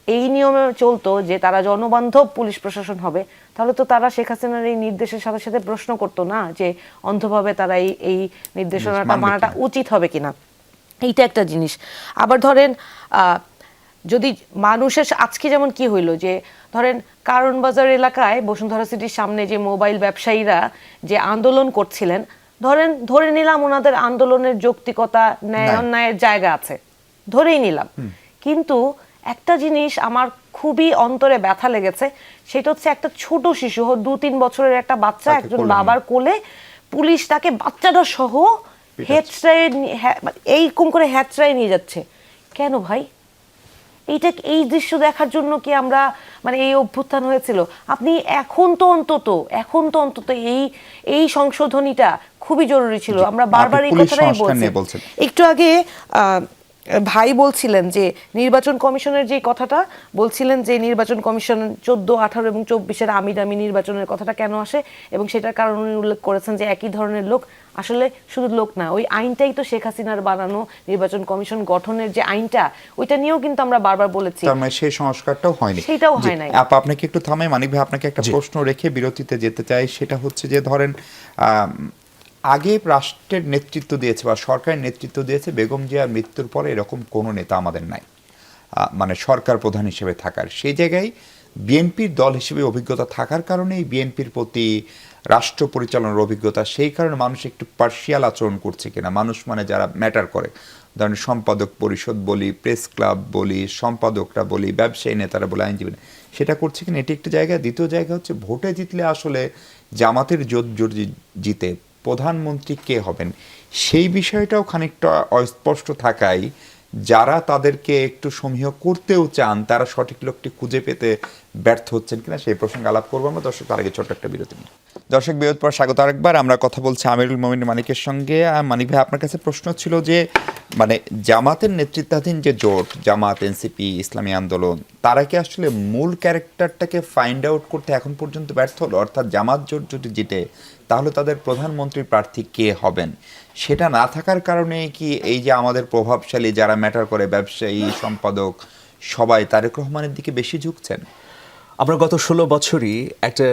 Speaker 2: এই নিয়মে চলতো যে তারা জনবান্ধব পুলিশ প্রশাসন হবে, তাহলে তো তারা শেখ হাসিনার এই নির্দেশের সাথে সাথে প্রশ্ন করতো না যে অন্ধভাবে তারা এই নির্দেশনাটা মানাটা উচিত হবে কিনা। এইটা একটা জিনিস। আবার ধরেন যদি মানুষের আজকে যেমন কি হইলো যে ধরেন কারণ বাজার এলাকায় বসুন্ধরা সিটির সামনে যে মোবাইল ব্যবসায়ীরা যে আন্দোলন করছিলেন, ধরে নিলাম ওনাদের আন্দোলনের যৌক্তিকতা ন্যায় অন্যায়ের জায়গা আছে, ধরেই নিলাম, কিন্তু একটা জিনিস আমার খুবই অন্তরে ব্যথা লেগেছে, সেটা হচ্ছে একটা ছোট শিশু 2-3 বছরের একটা বাচ্চা
Speaker 1: তাকে
Speaker 2: একজন
Speaker 1: কোলে
Speaker 2: বাবার কোলে, পুলিশ তাকে বাচ্চাটা সহ হেঁচড়ায় এইরকম করে হেঁচড়ায় নিয়ে যাচ্ছে। কেন ভাই? এই দৃশ্য দেখার জন্য কি আমরা মানে এই অভ্যুত্থান হয়েছিল? আপনি এখন তো অন্তত এই সংশোধনীটা খুবই জরুরি ছিল। আমরা বারবার এই কথাটাই বলছি। একটু আগে ভাই বলছিলেন যে নির্বাচন কমিশনের যে কথাটা বলছিলেন, যে নির্বাচন কমিশন 14, 18 এবং 24-এর আমি দামি নির্বাচনের কথাটা কেন আসে, এবং সেটার কারণ উনি উল্লেখ করেছেন যে একই ধরনের লোক, আসলে শুধু লোক না, ওই আইনটাই তো শেখ হাসিনার বানানো নির্বাচন কমিশন গঠনের যে আইনটা, ওইটা নিয়েও কিন্তু আমরা বারবার বলেছি,
Speaker 1: তার মানে সেই সংস্কারটাও হয়নি,
Speaker 2: সেটাও হয় নাই।
Speaker 1: আপনাকে একটু থামাই মানিক ভাই, আপনাকে একটা প্রশ্ন রেখে বিরতিতে যেতে চাই। সেটা হচ্ছে যে ধরেন আগে রাষ্ট্রের নেতৃত্ব দিয়েছে বা সরকারের নেতৃত্ব দিয়েছে বেগম জিয়ার মৃত্যুর পরে এরকম কোনো নেতা আমাদের নাই, মানে সরকার প্রধান হিসেবে থাকার। সেই জায়গায় বিএনপির দল হিসেবে অভিজ্ঞতা থাকার কারণেই বিএনপির প্রতি রাষ্ট্র পরিচালনার অভিজ্ঞতা, সেই কারণে মানুষ একটু পার্শিয়াল আচরণ করছে কিনা, মানুষ মানে যারা ম্যাটার করে, ধরেন সম্পাদক পরিষদ বলি, প্রেস ক্লাব বলি, সম্পাদকরা বলি, ব্যবসায়ী নেতারা বলি, আইনজীবী, সেটা করছে কিনা, এটি একটি জায়গা। দ্বিতীয় জায়গা হচ্ছে ভোটে জিতলে আসলে জামাতের জোট জিতে প্রধানমন্ত্রী কে হবেন সেই বিষয়টাও খানিকটা অস্পষ্ট থাকায় যারা তাদেরকে একটু সমীহ করতেও চান তারা সঠিক লোকটি খুঁজে পেতে ব্যর্থ হচ্ছেন কিনা সেই প্রসঙ্গে আলাপ করবো আমরা। দর্শক, তার আগে ছোট্ট একটা বিরতি নিই। দর্শক, বিরতির পর স্বাগত আরেকবার। আমরা কথা বলছি আমিরুল মোমিন মানিকের সঙ্গে। মানিক ভাই, আপনার কাছে প্রশ্ন ছিল যে মানে জামাতের নেতৃত্বাধীন যে জোট, জামাত, এনসিপি, ইসলামী আন্দোলন, তারা কি আসলে মূল ক্যারেক্টারটাকে ফাইন্ড আউট করতে এখন পর্যন্ত ব্যর্থ হলো? অর্থাৎ জামাত জোট যদি জিতে তাহলে তাদের প্রধানমন্ত্রী প্রার্থী কে হবেন সেটা না থাকার কারণে কি এই যে আমাদের প্রভাবশালী যারা ম্যাটার করে, ব্যবসায়ী, সম্পাদক, সবাই তারেক রহমানের দিকে বেশি ঝুঁকছেন?
Speaker 3: আমরা গত 16 বছরই একটা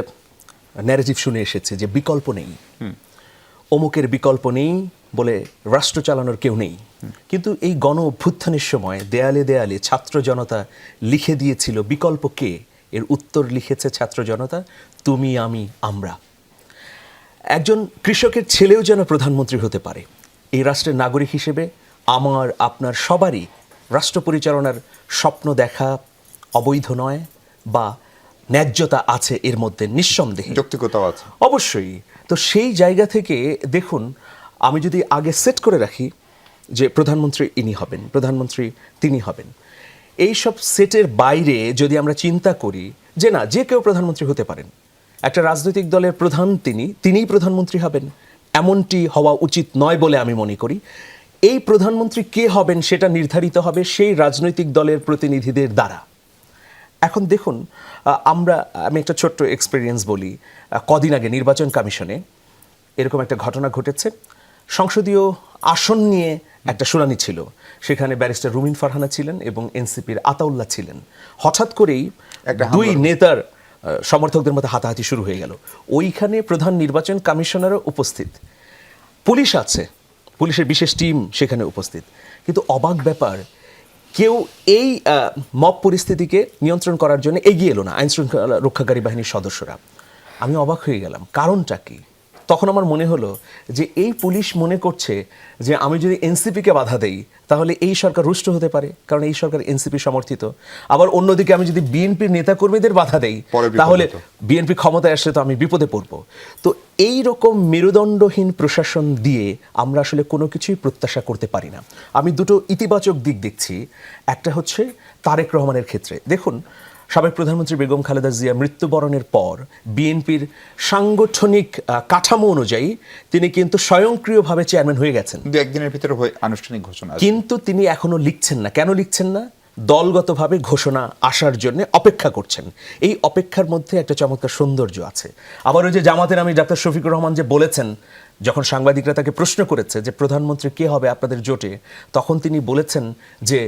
Speaker 3: ন্যারেটিভ শুনে এসেছে যে বিকল্প নেই, অমুকের বিকল্প নেই বলে রাষ্ট্র চালানোর কেউ নেই। কিন্তু এই গণ অভ্যুত্থানের সময় দেয়ালে দেয়ালে ছাত্র জনতা লিখে দিয়েছিল বিকল্প কে। এর উত্তর লিখেছে ছাত্র জনতা, তুমি, আমি, আমরা। একজন কৃষকের ছেলেও যেন প্রধানমন্ত্রী হতে পারে, এই রাষ্ট্রের নাগরিক হিসেবে আমার আপনার সবারই রাষ্ট্র পরিচালনার স্বপ্ন দেখা অবৈধ নয়, বা ন্যায্যতা আছে এর মধ্যে, নিঃসন্দেহে
Speaker 1: যৌক্তিকতাও আছে
Speaker 3: অবশ্যই। তো সেই জায়গা থেকে দেখুন, আমি যদি আগে সেট করে রাখি যে প্রধানমন্ত্রী ইনি হবেন, প্রধানমন্ত্রী তিনি হবেন, এই সব সেটের বাইরে যদি আমরা চিন্তা করি যে না, যে কেউ প্রধানমন্ত্রী হতে পারেন, একটা রাজনৈতিক দলের প্রধান তিনিই প্রধানমন্ত্রী হবেন, এমনটি হওয়া উচিত নয় বলে আমি মনে করি। এই প্রধানমন্ত্রী কে হবেন সেটা নির্ধারিত হবে সেই রাজনৈতিক দলের প্রতিনিধিদের দ্বারা। এখন দেখুন, আমি একটা ছোট্ট এক্সপিরিয়েন্স বলি। কদিন আগে নির্বাচন কমিশনে এরকম একটা ঘটনা ঘটেছে। সংসদীয় আসন নিয়ে একটা শুনানি ছিল, সেখানে ব্যারিস্টার রুমিন ফারহানা ছিলেন এবং এনসিপির আতাউল্লাহ ছিলেন। হঠাৎ করেই দুই নেতার সমর্থকদের মধ্যে হাতাহাতি শুরু হয়ে গেল। ওইখানে প্রধান নির্বাচন কমিশনারও উপস্থিত, পুলিশ আছে, পুলিশের বিশেষ টিম সেখানে উপস্থিত। কিন্তু অবাক ব্যাপার, কেউ এই মব পরিস্থিতিকে নিয়ন্ত্রণ করার জন্য এগিয়ে এলো না, আইন শৃঙ্খলা রক্ষাকারী বাহিনীর সদস্যরা। আমি অবাক হয়ে গেলাম, কারণটা কি? তখন আমার মনে হলো যে এই পুলিশ মনে করছে যে আমি যদি এনসিপিকে বাধা দেই তাহলে এই সরকার রুষ্ট হতে পারে, কারণ এই সরকার এনসিপি সমর্থিত। আবার অন্যদিকে আমি যদি বিএনপির নেতাকর্মীদের বাধা দেই তাহলে বিএনপি ক্ষমতায় আসলে তো আমি বিপদে পড়ব। তো এই রকম মেরুদণ্ডহীন প্রশাসন দিয়ে আমরা আসলে কোনো কিছুই প্রত্যাশা করতে পারি না। আমি দুটো ইতিবাচক দিক দেখছি। একটা হচ্ছে তারেক রহমানের ক্ষেত্রে, দেখুন, সাবেক প্রধানমন্ত্রী বেগম খালেদা জিয়া মৃত্যুবরণের পর বিএনপির সাংগঠনিক কাঠামো অনুযায়ী তিনি কিন্তু স্বয়ংক্রিয়ভাবে চেয়ারম্যান হয়ে গেছেন,
Speaker 1: একদিনের ভিতরে আনুষ্ঠানিক ঘোষণা।
Speaker 3: কিন্তু তিনি এখনো লিখছেন না। কেন লিখছেন না? দলগতভাবে ঘোষণা আসার জন্য অপেক্ষা করছেন। এই অপেক্ষার মধ্যে একটা চমৎকার সৌন্দর্য আছে। আবার ওই যে জামাতের আমি ডাক্তার শফিকুর রহমান যে বলেছেন, যখন সাংবাদিকরা তাকে প্রশ্ন করেছে যে প্রধানমন্ত্রী কে হবে আপনাদের জোটে, তখন তিনি বলেছেন যে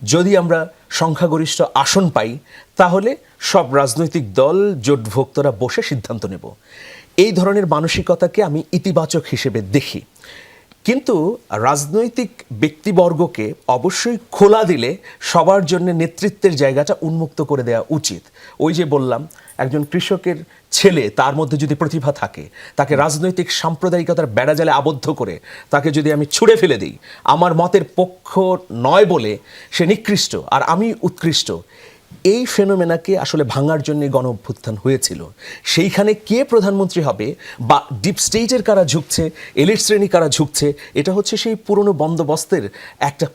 Speaker 3: যদি আমরা সংখ্যাগরিষ্ঠ আসন পাই তাহলে সব রাজনৈতিক দল জোটভুক্তরা বসে সিদ্ধান্ত নেব। এই ধরনের মানসিকতাকে আমি ইতিবাচক হিসেবে দেখি। কিন্তু রাজনৈতিক ব্যক্তিবর্গকে অবশ্যই খোলা দিলে সবার জন্য নেতৃত্বের জায়গাটা উন্মুক্ত করে দেওয়া উচিত। ওই যে বললাম, একজন কৃষকের ছেলে, তার মধ্যে যদি প্রতিভা থাকে, তাকে রাজনৈতিক সাম্প্রদায়িকতার বেড়াজালে আবদ্ধ করে তাকে যদি আমি ছুঁড়ে ফেলে দিই, আমার মতের পক্ষ নয় বলে সে নিকৃষ্ট আর আমি উৎকৃষ্ট, এই ফেনোমেনাকে আসলে ভাঙার জন্য গণ অভ্যুত্থান হয়েছিল। সেইখানে কে প্রধানমন্ত্রী হবে বা ডিপ স্টেটের কারা ঝুঁকছে, এলিট শ্রেণী কারা ঝুঁকছে, এটা হচ্ছে সেই পুরনো বন্দোবস্তের একটা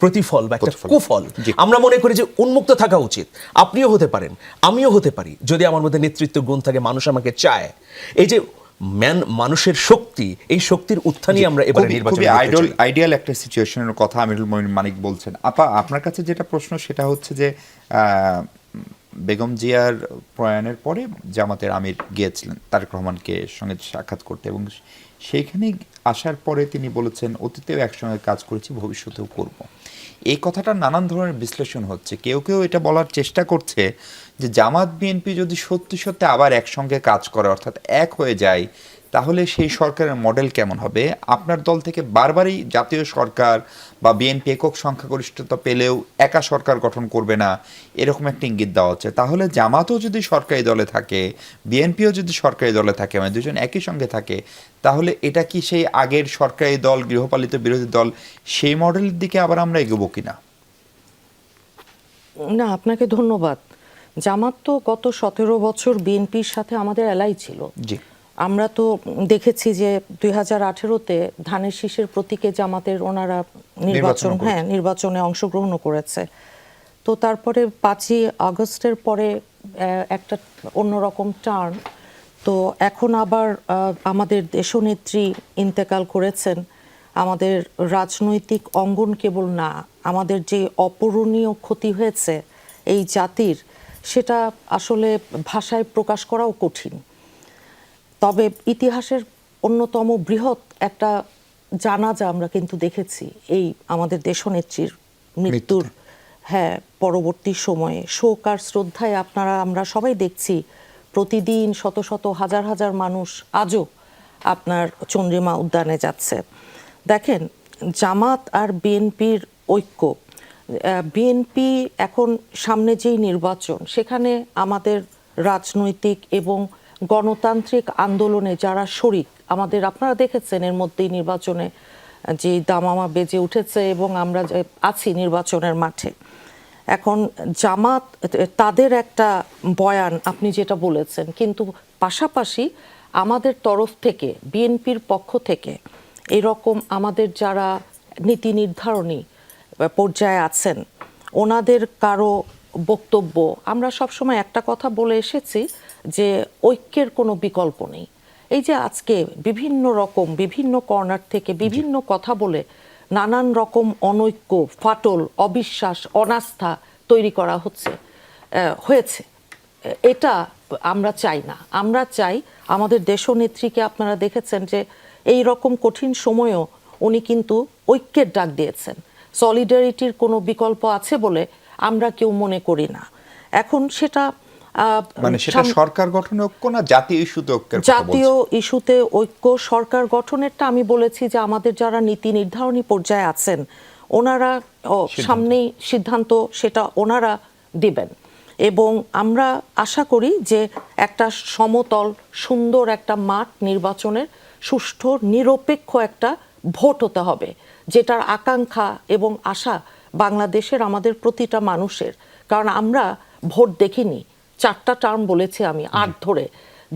Speaker 3: প্রতিফল বা একটা কুফল। আমরা মনে করি যে উন্মুক্ত থাকা উচিত। আপনিও হতে পারেন, আমিও হতে পারি, যদি আমার মধ্যে নেতৃত্ব গুণ থাকে, মানুষ আমাকে চায়। এই যে মানুষের শক্তি, এই শক্তির উত্থানই আমরা এবারে নির্বাচনে
Speaker 1: আইডিয়াল একটা সিচুয়েশনের কথা আমিরুল মমিন মানিক বলছেন। আপা, আপনার কাছে যেটা প্রশ্ন সেটা হচ্ছে যে বেগম জিয়ার প্রয়াণের পরে জামাতের আমির গিয়েছিলেন তারেক রহমানকে সঙ্গে সাক্ষাৎ করতে, এবং সেইখানে আসার পরে তিনি বলেছেন অতীতেও একসঙ্গে কাজ করেছি, ভবিষ্যতেও করব। এই কথাটা নানান ধরনের বিশ্লেষণ হচ্ছে। কেউ কেউ এটা বলার চেষ্টা করছে যে জামাত বিএনপি যদি সত্যি সত্যি আবার একসঙ্গে কাজ করে, অর্থাৎ এক হয়ে যায়, তাহলে সেই সরকারের মডেল কেমন হবে। আপনার দল থেকে বারবারই জাতীয় সরকার বা বিএনপি একক সংখ্যাগরিষ্ঠতা পেলেও একা সরকার গঠন করবে না, এরকম একটা ইঙ্গিত দেওয়া হচ্ছে। তাহলে জামাতও যদি সরকারি দলে থাকে, বিএনপিও যদি সরকারি দলে থাকে, মানে দুজন একই সঙ্গে থাকে, তাহলে এটা কি সেই আগের সরকারি দল, গৃহপালিত বিরোধী দল, সেই মডেলের দিকে আবার আমরা এগোবো কিনা?
Speaker 4: না, আপনাকে ধন্যবাদ। জামাত তো গত 17 বছর বিএনপির সাথে আমাদের এলাই ছিল।
Speaker 1: জি,
Speaker 4: আমরা তো দেখেছি যে 2018-তে ধানের শীষের প্রতীকে জামাতের ওনারা নির্বাচনে অংশগ্রহণ করেছে। তো তারপরে 5ই আগস্টের পরে একটা অন্যরকম টার্ন। তো এখন আবার আমাদের দেশনেত্রী ইন্তেকাল করেছেন। আমাদের রাজনৈতিক অঙ্গন কেবল না, আমাদের যে অপূরণীয় ক্ষতি হয়েছে এই জাতির, সেটা আসলে ভাষায় প্রকাশ করাও কঠিন। তবে ইতিহাসের অন্যতম বৃহৎ একটা জানাজা আমরা কিন্তু দেখেছি এই আমাদের দেশনেত্রীর মৃত্যুর পরবর্তী সময়ে। শোক আর শ্রদ্ধায় আমরা সবাই দেখছি প্রতিদিন শত শত হাজার হাজার মানুষ আজও আপনার চন্দ্রিমা উদ্যানে যাচ্ছে। দেখেন, জামাত আর বিএনপির ঐক্য, বিএনপি এখন সামনে যেই নির্বাচন, সেখানে আমাদের রাজনৈতিক এবং গণতান্ত্রিক আন্দোলনে যারা শরিক, আপনারা দেখেছেন এর মধ্যেই নির্বাচনে যে দামামা বেজে উঠেছে এবং আমরা যে আছি নির্বাচনের মাঠে। এখন জামাত তাদের একটা বয়ান আপনি যেটা বলেছেন, কিন্তু পাশাপাশি আমাদের তরফ থেকে, বিএনপির পক্ষ থেকে এরকম আমাদের যারা নীতি নির্ধারণী পর্যায়ে আছেন, ওনাদের কারো বক্তব্য, আমরা সবসময় একটা কথা বলে এসেছি যে ঐক্যের কোনো বিকল্প নেই। এই যে আজকে বিভিন্ন কর্নার থেকে বিভিন্ন কথা বলে নানান রকম অনৈক্য, ফাটল, অবিশ্বাস, অনাস্থা তৈরি করা হয়েছে, এটা আমরা চাই না। আমরা চাই আমাদের দেশনেত্রীকে, আপনারা দেখেছেন যে এই রকম কঠিন সময়েও উনি কিন্তু ঐক্যের ডাক দিয়েছেন। সলিডারিটির কোনো বিকল্প আছে বলে আমরা কেউ মনে করি না। এখন সেটা
Speaker 1: সেটা সরকার গঠনে ঐক্য না জাতীয় ইস্যুতে ঐক্যের কথা বলছেন?
Speaker 4: জাতীয় ইস্যুতে ঐক্য, সরকার গঠনেরটা আমি বলেছি যে আমাদের যারা নীতি নির্ধারণী পর্যায়ে আছেন, ওনারা সামনেই সিদ্ধান্ত সেটা ওনারা দিবেন। এবং আমরা আশা করি যে একটা সমতল সুন্দর একটা মাঠ নির্বাচনের, সুষ্ঠু নিরপেক্ষ একটা ভোট হতে হবে, যেটার আকাঙ্ক্ষা এবং আশা বাংলাদেশের আমাদের প্রতিটা মানুষের। কারণ আমরা ভোট দেখিনি, 4টা টার্ম বলেছি আমি 8 ধরে,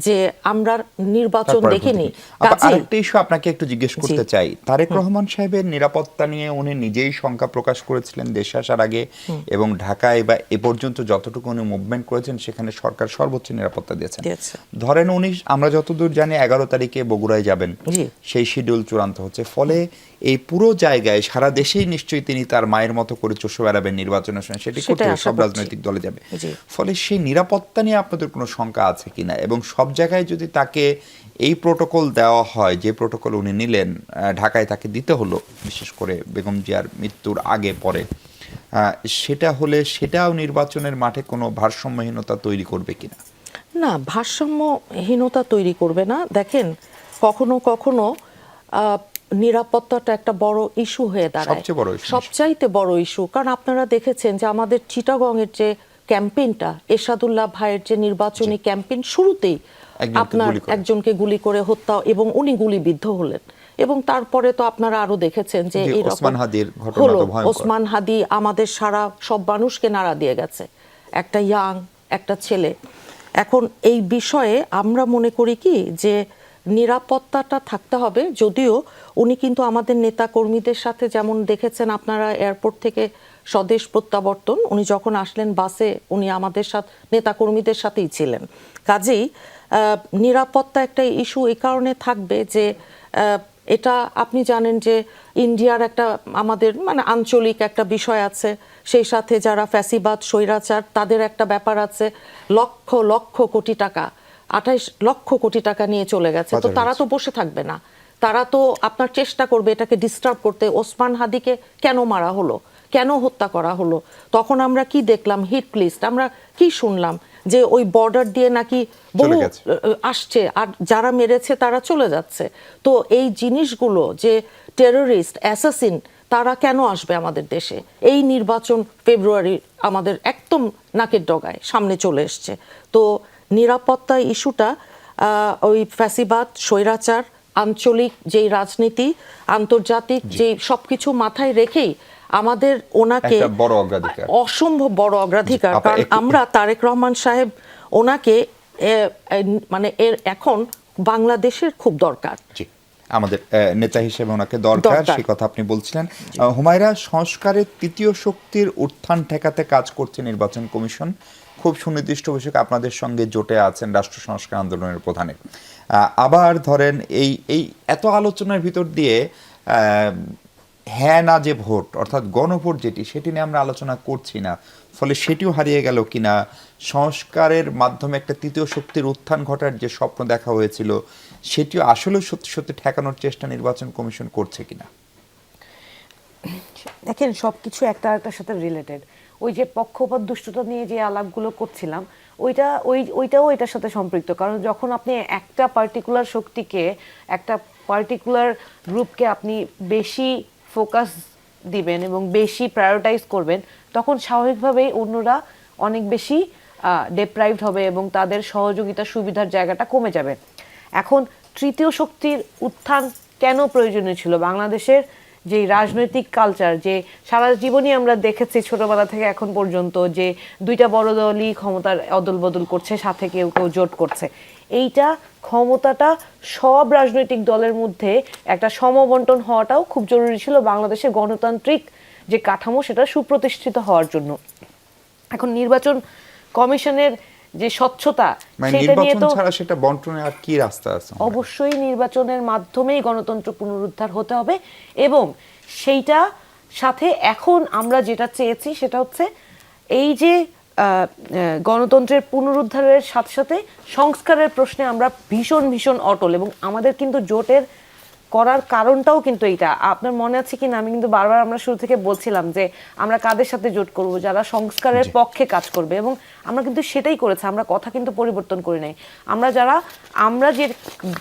Speaker 4: যে আমরা নির্বাচন দেখিনি।
Speaker 1: আরেকটা ইস্যু আপনাকে একটু জিজ্ঞেস করতে চাই। তারেক রহমান সাহেবের নিরাপত্তা নিয়ে উনি নিজেই শঙ্কা প্রকাশ করেছিলেন দেশে আসার আগে, এবং ঢাকায় বা এ পর্যন্ত যতটুকু উনি মুভমেন্ট করেছেন সেখানে সরকার সর্বোচ্চ নিরাপত্তা দিয়েছেন। ধরেন উনি, আমরা যতদূর জানি 11 তারিখে বগুড়ায় যাবেন, সেই শিডিউল চূড়ান্ত হচ্ছে। ফলে এই পুরো জায়গায় সারা দেশেই নিশ্চয়ই তিনি তার মায়ের মতো করে চষে বেড়াবেন নির্বাচনের সময়, সেটি করতে সব রাজনৈতিক দলে যাবে। ফলে সেই নিরাপত্তা নিয়ে আপনাদের কোনো শঙ্কা আছে কিনা? এবং সব জায়গায় যদি তাকে এই প্রোটোকল দেওয়া হয়, যে প্রোটোকল উনি নিলেন, ঢাকায় তাকে দিতে হলো, বিশেষ করে বেগম জিয়ার মৃত্যুর আগে পরে, সেটা হলে সেটাও নির্বাচনের মাঠে কোনো ভারসাম্যহীনতা তৈরি করবে কিনা?
Speaker 4: না, ভারসাম্যহীনতা তৈরি করবে না। দেখেন, কখনো কখনো নিরাপত্তাটা একটা বড় ইস্যু হয়ে দাঁড়ায়,
Speaker 1: সবচেয়ে বড় issue।
Speaker 4: সবচাইতে বড় ইস্যু। কারণ আপনারা দেখেছেন যে আমাদের চিটাগংয়ের যে ক্যাম্পেইনটা, এরশাদুল্লাহ ভাইয়ের যে নির্বাচনী ক্যাম্পেইন, শুরুতেই
Speaker 1: একজনকে
Speaker 4: আপনার
Speaker 1: গুলি করে।
Speaker 4: একজনকে গুলি করে হত্যা এবং উনি গুলিবিদ্ধ হলেন। এবং তারপরে তো আপনারা আরো দেখেছেন যে
Speaker 1: জি,
Speaker 4: এরকম
Speaker 1: ওসমান হাদির ঘটনা
Speaker 4: হলো।
Speaker 1: তো ভয়ঙ্কর।
Speaker 4: ওসমান হাদি আমাদের সারা সব মানুষকে নাড়া দিয়ে গেছে, একটা ইয়াং একটা ছেলে। এখন এই বিষয়ে আমরা মনে করি কি যে নিরাপত্তাটা থাকতে হবে। যদিও উনি কিন্তু আমাদের নেতা কর্মীদের সাথে, যেমন দেখেছেন আপনারা এয়ারপোর্ট থেকে স্বদেশ প্রত্যাবর্তন, উনি যখন আসলেন বাসে উনি আমাদের সাথে নেতা কর্মীদের সাথেই ছিলেন। কাজেই নিরাপত্তা একটা ইস্যু এই কারণে থাকবে যে এটা আপনি জানেন যে ইন্ডিয়ার একটা আমাদের মানে আঞ্চলিক একটা বিষয় আছে, সেই সাথে যারা ফ্যাসিবাদ স্বৈরাচার তাদের একটা ব্যাপার আছে। লক্ষ লক্ষ কোটি টাকা, 28 লক্ষ কোটি টাকা নিয়ে চলে গেছে। তো
Speaker 1: পাচার
Speaker 4: তারা তো বসে থাকবে না, তারা তো আপনার চেষ্টা করবে এটাকে ডিস্টার্ব করতে। ওসমান হাদিকে কেন মারা হলো, কেন হত্যা করা হলো? তখন আমরা কি দেখলাম, হিট লিস্ট আমরা কি শুনলাম যে ওই বর্ডার দিয়ে নাকি বহু
Speaker 1: চলে গেছে।
Speaker 4: আসছে, আর যারা মেরেছে তারা চলে যাচ্ছে। তো এই জিনিসগুলো যে টেররিস্ট অ্যাসাসিন তারা কেন আসবে আমাদের দেশে? এই নির্বাচন ফেব্রুয়ারি আমাদের একদম নাকের ডগায় সামনে চলে এসছে। তো নিরাপত্তা ইস্যুটা ওই ফ্যাসিবাদ স্বৈরাচার আঞ্চলিক যেই রাজনীতি আন্তর্জাতিক যে সবকিছু মাথায় রেখেই আমাদের ওনাকে
Speaker 1: একটা বড় অগ্রাধিকার।
Speaker 4: অসম্ভব বড় অগ্রাধিকার।
Speaker 1: আপা,
Speaker 4: কারণ
Speaker 1: একটু-
Speaker 4: আমরা তারেক রহমান সাহেব ওনাকে মানে এর এখন বাংলাদেশের খুব দরকার।
Speaker 1: জি, আমাদের নেতা হিসেবে ওনাকে দরকার,
Speaker 4: দরকার।
Speaker 1: সেই কথা আপনি বলছিলেন। হুমায়রা, সংস্কারের তৃতীয় শক্তির উত্থান ঠেকাতে কাজ করছে নির্বাচন কমিশন। খুব সুনির্দিষ্ট বিষয়ে আপনাদের সঙ্গে জোটে আছেন রাষ্ট্র সংস্কার আন্দোলনের প্রধানে। আবার ধরেন এই এই এত আলোচনার ভিতর দিয়ে হ্যাঁ না যে ভোট, অর্থাৎ গণভোট যেটি, সেটি নিয়ে আমরা আলোচনা করছি না, ফলে সেটিও হারিয়ে গেল কিনা। সংস্কারের মাধ্যমে একটা তৃতীয় শক্তির উত্থান ঘটার যে স্বপ্ন দেখা হয়েছিল, সেটিও আসলে সত্যি সত্যি ঠেকানোর চেষ্টা নির্বাচন কমিশন করছে কিনা?
Speaker 2: দেখেন, সবকিছু একটা আরেকটার সাথে রিলেটেড। ওই যে পক্ষপাত দুষ্টতা নিয়ে যে আলাপগুলো করছিলাম, ওইটাও এটার সাথে সম্পৃক্ত। কারণ যখন আপনি একটা পার্টিকুলার শক্তিকে, একটা পার্টিকুলার গ্রুপকে আপনি বেশি ফোকাস দিবেন এবং বেশি প্রায়োরিটাইজ করবেন, তখন স্বাভাবিকভাবেই অন্যরা অনেক বেশি ডেপ্রাইভড হবে এবং তাদের সহযোগিতা সুবিধার জায়গাটা কমে যাবে। এখন তৃতীয় শক্তির উত্থান কেন প্রয়োজনীয় ছিল? বাংলাদেশের যে রাজনৈতিক কালচার, যে সারা জীবনই আমরা দেখেছি ছোটবেলা থেকে এখন পর্যন্ত, যে দুইটা বড় দলই ক্ষমতার অদল বদল করছে, সাথে কেউ কেউ জোট করছে, এইটা ক্ষমতাটা সব রাজনৈতিক দলের মধ্যে একটা সমবন্টন হওয়াটাও খুব জরুরি ছিল বাংলাদেশের গণতান্ত্রিক যে কাঠামো সেটা সুপ্রতিষ্ঠিত হওয়ার জন্য। এখন নির্বাচন কমিশনের যে স্বচ্ছতা,
Speaker 1: মানে
Speaker 2: সেটা নিয়ে
Speaker 1: নির্বাচন
Speaker 2: তো
Speaker 1: ছাড়া সেটা বন্টনের আর কি রাস্তা আছে?
Speaker 2: অবশ্যই নির্বাচনের মাধ্যমেই গণতন্ত্র পুনরুদ্ধার হতে হবে। এবং সেইটা সাথে এখন আমরা যেটা চেয়েছি সেটা হচ্ছে এই যে গণতন্ত্রের পুনরুদ্ধারের সাথে সাথে সংস্কারের প্রশ্নে আমরা ভীষণ ভীষণ অটল। এবং আমাদের কিন্তু জোটের করার কারণটাও কিন্তু এইটা। আপনার মনে আছে কিনা, আমি কিন্তু বারবার আমরা শুরু থেকে বলছিলাম যে আমরা কাদের সাথে জোট করব, যারা সংস্কারের পক্ষে কাজ করবে। এবং আমরা কিন্তু সেটাই করেছি, আমরা কথা কিন্তু পরিবর্তন করি নাই। আমরা যে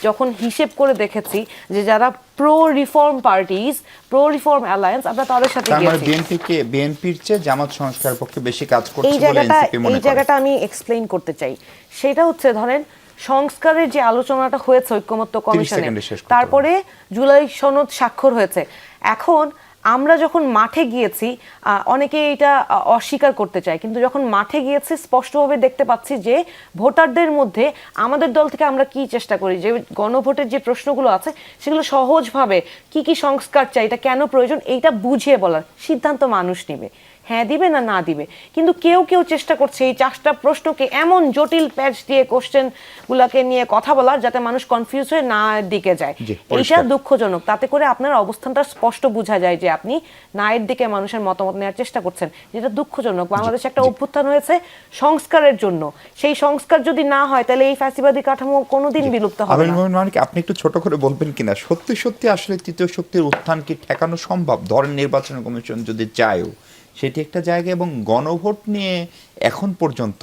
Speaker 2: যখন হিসেব করে দেখেছি যে যারা pro reform parties, pro reform alliance, আমরা তাদের সাথে
Speaker 1: তার মানে
Speaker 2: গিয়েছি।
Speaker 1: বিএনপির চেয়ে জামাত সংস্কারের পক্ষে বেশি কাজ করছে
Speaker 2: এই
Speaker 1: বলে
Speaker 2: জায়গাটা
Speaker 1: এনসিপি মনে করে।
Speaker 2: আমি এক্সপ্লেইন করতে চাই। সেটা হচ্ছে, ধরেন সংস্কারের যে আলোচনাটা হয়েছে ঐক্যমত্য কমিশনে,
Speaker 1: সেকেন্ডে শেষ করতে
Speaker 2: তারপরে জুলাই সনদ স্বাক্ষর হয়েছে। এখন আমরা যখন মাঠে গিয়েছি, অনেকে এটা অস্বীকার করতে চায়, কিন্তু যখন মাঠে গিয়েছি স্পষ্টভাবে দেখতে পাচ্ছি যে ভোটারদের মধ্যে আমাদের দল থেকে আমরা কি চেষ্টা করি যে গণভোটের যে প্রশ্নগুলো আছে সেগুলো সহজভাবে কি কি সংস্কার চাই, এটা কেন প্রয়োজন, এইটা বুঝিয়ে বলার সিদ্ধান্ত মানুষ নেবে, হ্যাঁ দিবে না না দিবে। কিন্তু কেউ কেউ চেষ্টা করছে এই 4টা প্রশ্নকে এমন জটিল প্যাচ দিয়ে কোশ্চেন গুলাকে নিয়ে কথা বলার যাতে মানুষ কনফিউজ হয়ে না দিকে যায়।
Speaker 1: জি,
Speaker 2: এইটা
Speaker 1: পরিষ্কার।
Speaker 2: দুঃখজনক। তাতে করে আপনার অবস্থানটা স্পষ্ট বোঝা যায় যে আপনি নায়ের দিকে মানুষের মতামত নেওয়ার চেষ্টা করছেন, যেটা দুঃখজনক। বাংলাদেশে একটা অভ্যুত্থান হয়েছে সংস্কারের জন্য, সেই সংস্কার যদি না হয় তাহলে এই ফ্যাসিবাদী কাঠামো কোনোদিন বিলুপ্ত হবে
Speaker 1: আমির
Speaker 2: না।
Speaker 1: মোমিন মানিক, আপনি একটু ছোট করে বলবেন কিনা, সত্যি সত্যি আসলে তৃতীয় শক্তির উত্থান কি ঠেকানো সম্ভব? ধরেন নির্বাচন কমিশন যদি চায়ও, সেটি একটা জায়গা। এবং গণভোট নিয়ে এখন পর্যন্ত,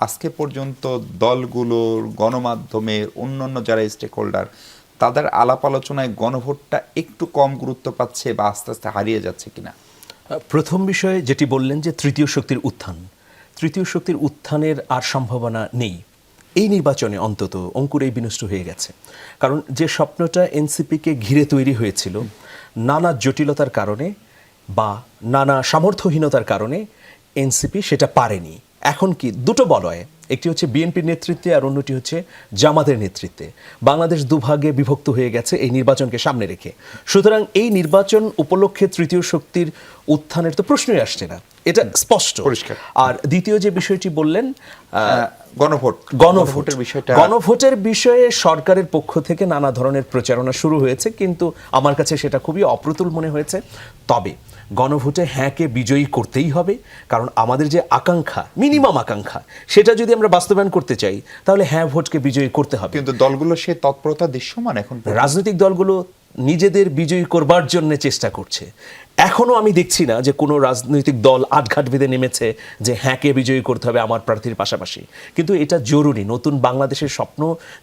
Speaker 1: আজকে পর্যন্ত দলগুলোর, গণমাধ্যমের, অন্যান্য যারা স্টেক হোল্ডার, তাদের আলাপ আলোচনায় গণভোটটা একটু কম গুরুত্ব পাচ্ছে বা আস্তে আস্তে হারিয়ে যাচ্ছে কিনা?
Speaker 3: প্রথম বিষয়ে যেটি বললেন যে তৃতীয় শক্তির উত্থান, তৃতীয় শক্তির উত্থানের আর সম্ভাবনা নেই এই নির্বাচনে, অন্তত অঙ্কুরেই বিনষ্ট হয়ে গেছে। কারণ যে স্বপ্নটা এনসিপিকে ঘিরে তৈরি হয়েছিল নানা জটিলতার কারণে বা নানা সামর্থ্যহীনতার কারণে এনসিপি সেটা পারেনি। এখন কি দুটো বলয়, একটি হচ্ছে বিএনপির নেতৃত্বে আর অন্যটি হচ্ছে জামাতের নেতৃত্বে। বাংলাদেশ দুভাগে বিভক্ত হয়ে গেছে এই নির্বাচনকে সামনে রেখে। সুতরাং এই নির্বাচন উপলক্ষে তৃতীয় শক্তির উত্থানের তো প্রশ্নই আসছে না, এটা স্পষ্ট
Speaker 1: পরিষ্কার।
Speaker 3: আর দ্বিতীয় যে বিষয়টি বললেন
Speaker 1: গণভোটের বিষয়টা,
Speaker 3: গণভোটের বিষয়ে সরকারের পক্ষ থেকে নানা ধরনের প্রচারণা শুরু হয়েছে, কিন্তু আমার কাছে সেটা খুবই অপ্রতুল মনে হয়েছে। তবে গণভোটে হ্যাঁকে বিজয়ী করতেই হবে, কারণ আমাদের যে আকাঙ্ক্ষা, মিনিমাম আকাঙ্ক্ষা, সেটা যদি আমরা বাস্তবায়ন করতে চাই তাহলে হ্যাঁ ভোটকে বিজয়ী করতে হবে।
Speaker 1: কিন্তু দলগুলো সে তৎপরতা দৃশ্যমান এখন।
Speaker 3: রাজনৈতিক দলগুলো নিজেদের বিজয়ী করবার জন্য চেষ্টা করছে। এখনো আমি দেখছি না যে কোনো রাজনৈতিক দল আটঘাট বেঁধে নেমেছে যে হ্যাঁকে বিজয়ী করতে হবে আমার প্রার্থীর পাশাপাশি। কিন্তু এটা জরুরি। নতুন বাংলাদেশের স্বপ্ন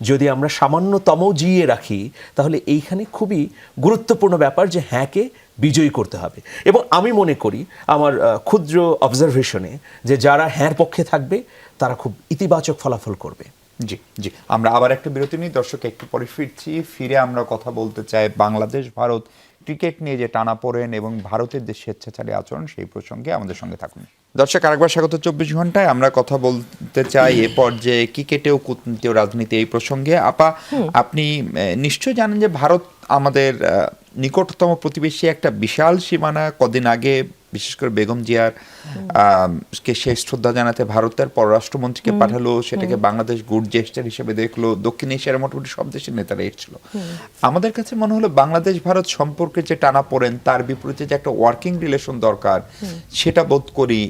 Speaker 3: যদি আমরা সামান্যতম জিইয়ে রাখি তাহলে এইখানে খুবই গুরুত্বপূর্ণ ব্যাপার যে হ্যাঁকে বিজয়ী করতে হবে। এবং আমি মনে করি আমার ক্ষুদ্র অবজারভেশনে যে যারা হ্যাঁর পক্ষে থাকবে তারা খুব ইতিবাচক ফলাফল করবে।
Speaker 1: জি জি, আমরা আবার একটা বিরতি নিই দর্শক, একটু পরে ফিরছি। ফিরে আমরা কথা বলতে চাই বাংলাদেশ ভারত ক্রিকেট নিয়ে যে টানাপোড়েন এবং ভারতের যে স্বেচ্ছাচারী আচরণ সেই প্রসঙ্গে। আমাদের সঙ্গে থাকুন দর্শক। আরেকবার স্বাগত 24 ঘন্টায়। আমরা কথা বলতে চাই এ পর্যায়ে ক্রিকেটেও কূটনীতি ও রাজনীতি এই প্রসঙ্গে। আপা, আপনি নিশ্চয় জানেন যে ভারত আমাদের নিকটতম প্রতিবেশী, একটা বিশাল সীমানা। কদিন আগে বিশেষ করে বেগম জিয়ার কে শেষ শ্রদ্ধা জানাতে ভারতের পররাষ্ট্রমন্ত্রীকে পাঠালো, সেটাকে বাংলাদেশ গুড জেস্টার হিসেবে দেখলো। দক্ষিণ এশিয়ার মোটামুটি সব দেশের নেতারা এসেছিল। আমাদের কাছে মনে হলো বাংলাদেশ ভারত সম্পর্কে যে টানা পড়েন তার বিপরীতে যে একটা ওয়ার্কিং রিলেশন দরকার, সেটা বোধ করি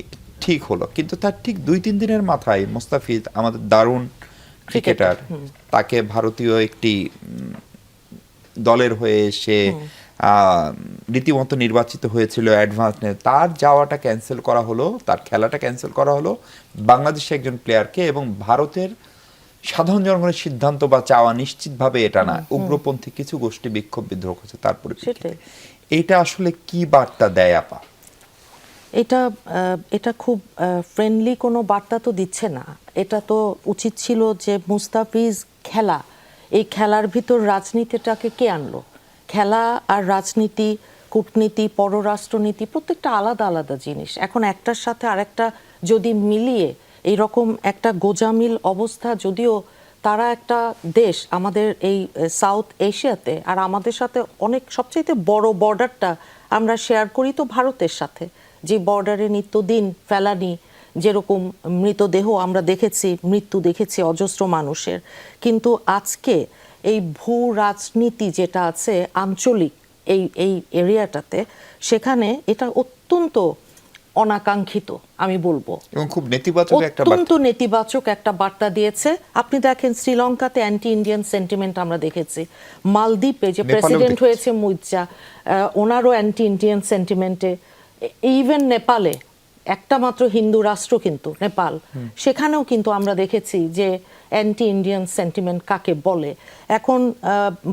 Speaker 1: ঠিক হলো। কিন্তু তার ঠিক 2-3 দিনের মাথায় মোস্তাফিজ, আমাদের দারুণ ক্রিকেটার, তাকে ভারতীয় একটি দলের হয়ে এসে রীতিমতো নির্বাচিত হয়েছিল অ্যাডভান্স নিয়ে, তার যাওয়াটা ক্যান্সেল করা হলো, তার খেলাটা ক্যান্সেল করা হলো বাংলাদেশের একজন প্লেয়ারকে। এবং ভারতের সাধারণ জনগণের সিদ্ধান্ত বা চাওয়া নিশ্চিতভাবে এটা না, উগ্রপন্থী কিছু গোষ্ঠী বিক্ষোভ বিদ্রোহ করছে। তারপরে এটা আসলে কি বার্তা দেয় আপা?
Speaker 4: এটা খুব ফ্রেন্ডলি কোনো বার্তা তো দিচ্ছে না। এটা তো উচিত ছিল যে মুস্তাফিজ খেলা, এই খেলার ভিতর রাজনীতিটাকে কে আনলো? খেলা আর রাজনীতি, কূটনীতি, পররাষ্ট্রনীতি প্রত্যেকটা আলাদা আলাদা জিনিস। এখন একটার সাথে আরেকটা যদি মিলিয়ে এইরকম একটা গোজামিল অবস্থা, যদিও তারা একটা দেশ আমাদের এই সাউথ এশিয়াতে, আর আমাদের সাথে অনেক সবচাইতে বড় বর্ডারটা আমরা শেয়ার করি তো ভারতের সাথে, যে বর্ডারে নিত্যদিন ফেলানি, যেরকম মৃতদেহ আমরা দেখেছি, মৃত্যু দেখেছি অজস্র মানুষের। কিন্তু আজকে এই ভূ রাজনীতি যেটা আছে আঞ্চলিক এই এরিয়াটাতে, সেখানে এটা অত্যন্ত অনাকাঙ্ক্ষিত আমি বলবো,
Speaker 1: এবং খুব নেতিবাচক একটা
Speaker 4: অত্যন্ত নেতিবাচক একটা বার্তা দিয়েছে। আপনি দেখেন শ্রীলঙ্কাতে অ্যান্টি ইন্ডিয়ান সেন্টিমেন্ট আমরা দেখেছি, মালদ্বীপে যে প্রেসিডেন্ট হয়েছে মুইজ্জা, ওনারও অ্যান্টি ইন্ডিয়ান সেন্টিমেন্টে, ইভেন নেপালে, একটা মাত্র হিন্দু রাষ্ট্র কিন্তু নেপাল, সেখানেও কিন্তু আমরা দেখেছি যে অ্যান্টি ইন্ডিয়ান সেন্টিমেন্ট কাকে বলে। এখন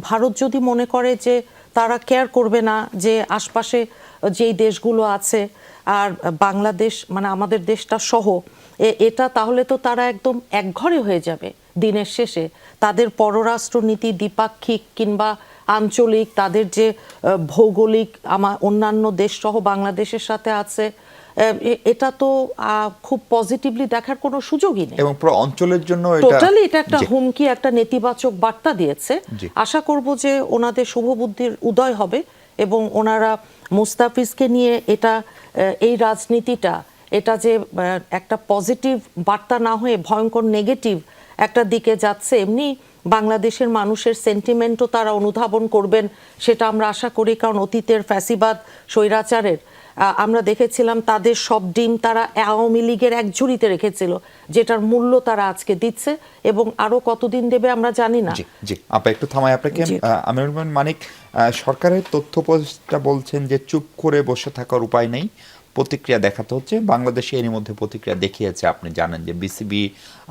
Speaker 4: ভারত যদি মনে করে যে তারা কেয়ার করবে না যে আশপাশে যেই দেশগুলো আছে আর বাংলাদেশ মানে আমাদের দেশটা সহ, এটা তাহলে তো তারা একদম একঘরে হয়ে যাবে দিনের শেষে। তাদের পররাষ্ট্রনীতি দ্বিপাক্ষিক কিংবা আঞ্চলিক, তাদের যে ভৌগোলিক অন্যান্য দেশ সহ বাংলাদেশের সাথে আছে, এটা তো খুব পজিটিভলি দেখার কোনো সুযোগই নেই।
Speaker 1: এবং পুরো অঞ্চলের জন্য
Speaker 4: টোটালি এটা একটা হুমকি, একটা নেতিবাচক বার্তা দিয়েছে। আশা করব যে ওনাদের শুভবুদ্ধির উদয় হবে এবং ওনারা মুস্তাফিজকে নিয়ে এটা এই রাজনীতিটা, এটা যে একটা পজিটিভ বার্তা না হয়ে ভয়ঙ্কর নেগেটিভ একটা দিকে যাচ্ছে, এমনি বাংলাদেশের মানুষের সেন্টিমেন্টও তারা অনুধাবন করবেন সেটা আমরা আশা করি। কারণ অতীতের ফ্যাসিবাদ স্বৈরাচারের আমরা দেখেছিলাম তাদের সব ডিম তারা আওয়ামী লীগের এক ঝুড়িতে রেখেছিল, যেটার মূল্য তারা আজকে দিচ্ছে এবং আরো কতদিন দেবে আমরা জানি না।
Speaker 1: জি আপা, একটু থামাই আপনাকে। আমিনুল মানিক, সরকারের তথ্য উপদেষ্টা বলছেন যে চুপ করে বসে থাকার উপায় নেই, প্রতিক্রিয়া দেখাতে হচ্ছে। বাংলাদেশে এরই মধ্যে প্রতিক্রিয়া দেখিয়েছে। আপনি জানেন যে বিসিবি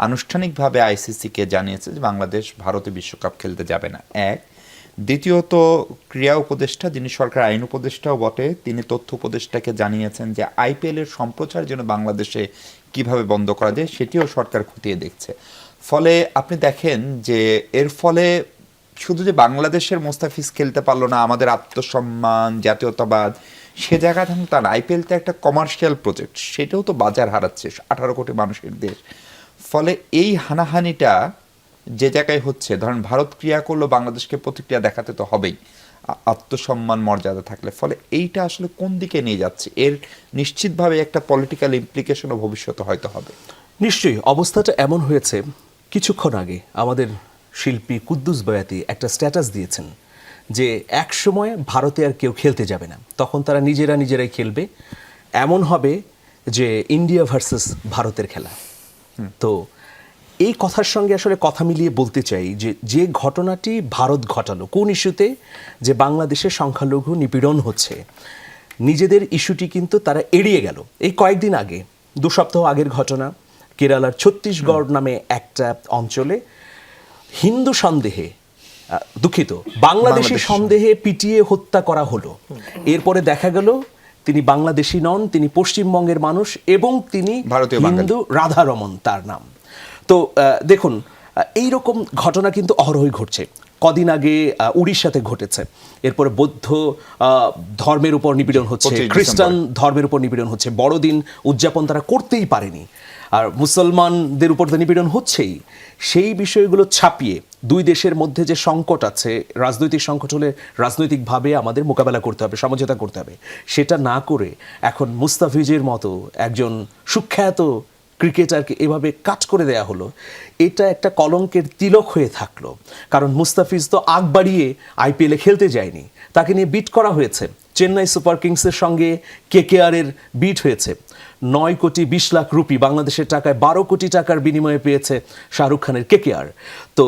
Speaker 1: আনুষ্ঠানিকভাবে আইসিসিকে জানিয়েছে যে বাংলাদেশ ভারতে বিশ্বকাপ খেলতে যাবে না। এক, দ্বিতীয়ত ক্রীড়া উপদেষ্টা, যিনি সরকার আইন উপদেষ্টাও বটে, তিনি তথ্য উপদেষ্টাকে জানিয়েছেন যে আইপিএল এর সম্প্রচার যেন বাংলাদেশে কিভাবে বন্ধ করা যায় সেটিও সরকার খতিয়ে দেখছে। ফলে আপনি দেখেন যে এর ফলে শুধু যে বাংলাদেশের মোস্তাফিজ খেলতে পারলো না, আমাদের আত্মসম্মান, জাতীয়তাবাদ, সে জায়গা থাকুন তার আইপিএল তো একটা কমার্শিয়াল প্রজেক্ট, সেটাও তো বাজার হারাচ্ছে 18 কোটি মানুষের দেশ। ফলে এই হানাহানিটা যে জায়গায় হচ্ছে, ধরেন ভারত ক্রিয়া করলো, বাংলাদেশকে প্রতিক্রিয়া দেখাতে তো হবেই আত্মসম্মান মর্যাদা থাকলে। ফলে এইটা আসলে কোন দিকে নিয়ে যাচ্ছে, এর নিশ্চিতভাবে একটা পলিটিক্যাল ইমপ্লিকেশনও ভবিষ্যতে হয়তো হবে।
Speaker 3: নিশ্চয়ই অবস্থাটা এমন হয়েছে, কিছুক্ষণ আগে আমাদের শিল্পী কুদ্দুস বয়াতি একটা স্ট্যাটাস দিয়েছেন যে এক সময় ভারতে আর কেউ খেলতে যাবে না, তখন তারা নিজেরাই খেলবে, এমন হবে যে ইন্ডিয়া ভার্সেস ভারতের খেলা। তো এই কথার সঙ্গে আসলে কথা মিলিয়ে বলতে চাই যে যে ঘটনাটি ভারত ঘটালো, কোন ইস্যুতে, যে বাংলাদেশের সংখ্যালঘু নিপীড়ন হচ্ছে, নিজেদের ইস্যুটি কিন্তু তারা এড়িয়ে গেল। এই কয়েকদিন আগে, 2 সপ্তাহ আগের ঘটনা, কেরালার ছত্তিশগড় নামে একটা অঞ্চলে হিন্দু সন্দেহে, দুঃখিত, বাংলাদেশি সন্দেহে পিটিয়ে হত্যা করা হলো। এরপরে দেখা গেল তিনি বাংলাদেশি নন, তিনি পশ্চিমবঙ্গের মানুষ এবং তিনি
Speaker 1: ভারতীয়
Speaker 3: হিন্দু, রাধারমন তার নাম। তো দেখুন, এইরকম ঘটনা কিন্তু অহরহই ঘটছে। কদিন আগে উড়িষ্যাতে ঘটেছে, এরপরে বৌদ্ধ ধর্মের উপর নিপীড়ন হচ্ছে,
Speaker 1: 25
Speaker 3: খ্রিস্টান ধর্মের উপর নিপীড়ন হচ্ছে, বড়দিন উদযাপন তারা করতেই পারেনি, আর মুসলমানদের উপর তো নিপীড়ন হচ্ছেই। সেই বিষয়গুলো ছাপিয়ে দুই দেশের মধ্যে যে সংকট আছে, রাজনৈতিক সংকট হলে রাজনৈতিকভাবে আমাদের মোকাবেলা করতে হবে, সমঝোতা করতে হবে, সেটা না করে এখন মুস্তাফিজের মতো একজন সুখ্যাত ক্রিকেটারকে এভাবে কাট করে দেয়া হলো। এটা একটা কলঙ্কের তিলক হয়ে থাকলো। কারণ মুস্তাফিজ তো আগ বাড়িয়ে আইপিএলে খেলতে যায়নি, তাকে নিয়ে বিট করা হয়েছে। চেন্নাই সুপার কিংসের সঙ্গে কেকেআরের বিট হয়েছে, 9 কোটি 20 লাখ রুপি, বাংলাদেশের টাকায় 12 কোটি টাকার বিনিময়ে পেয়েছে শাহরুখ খানের কেকেআর। তো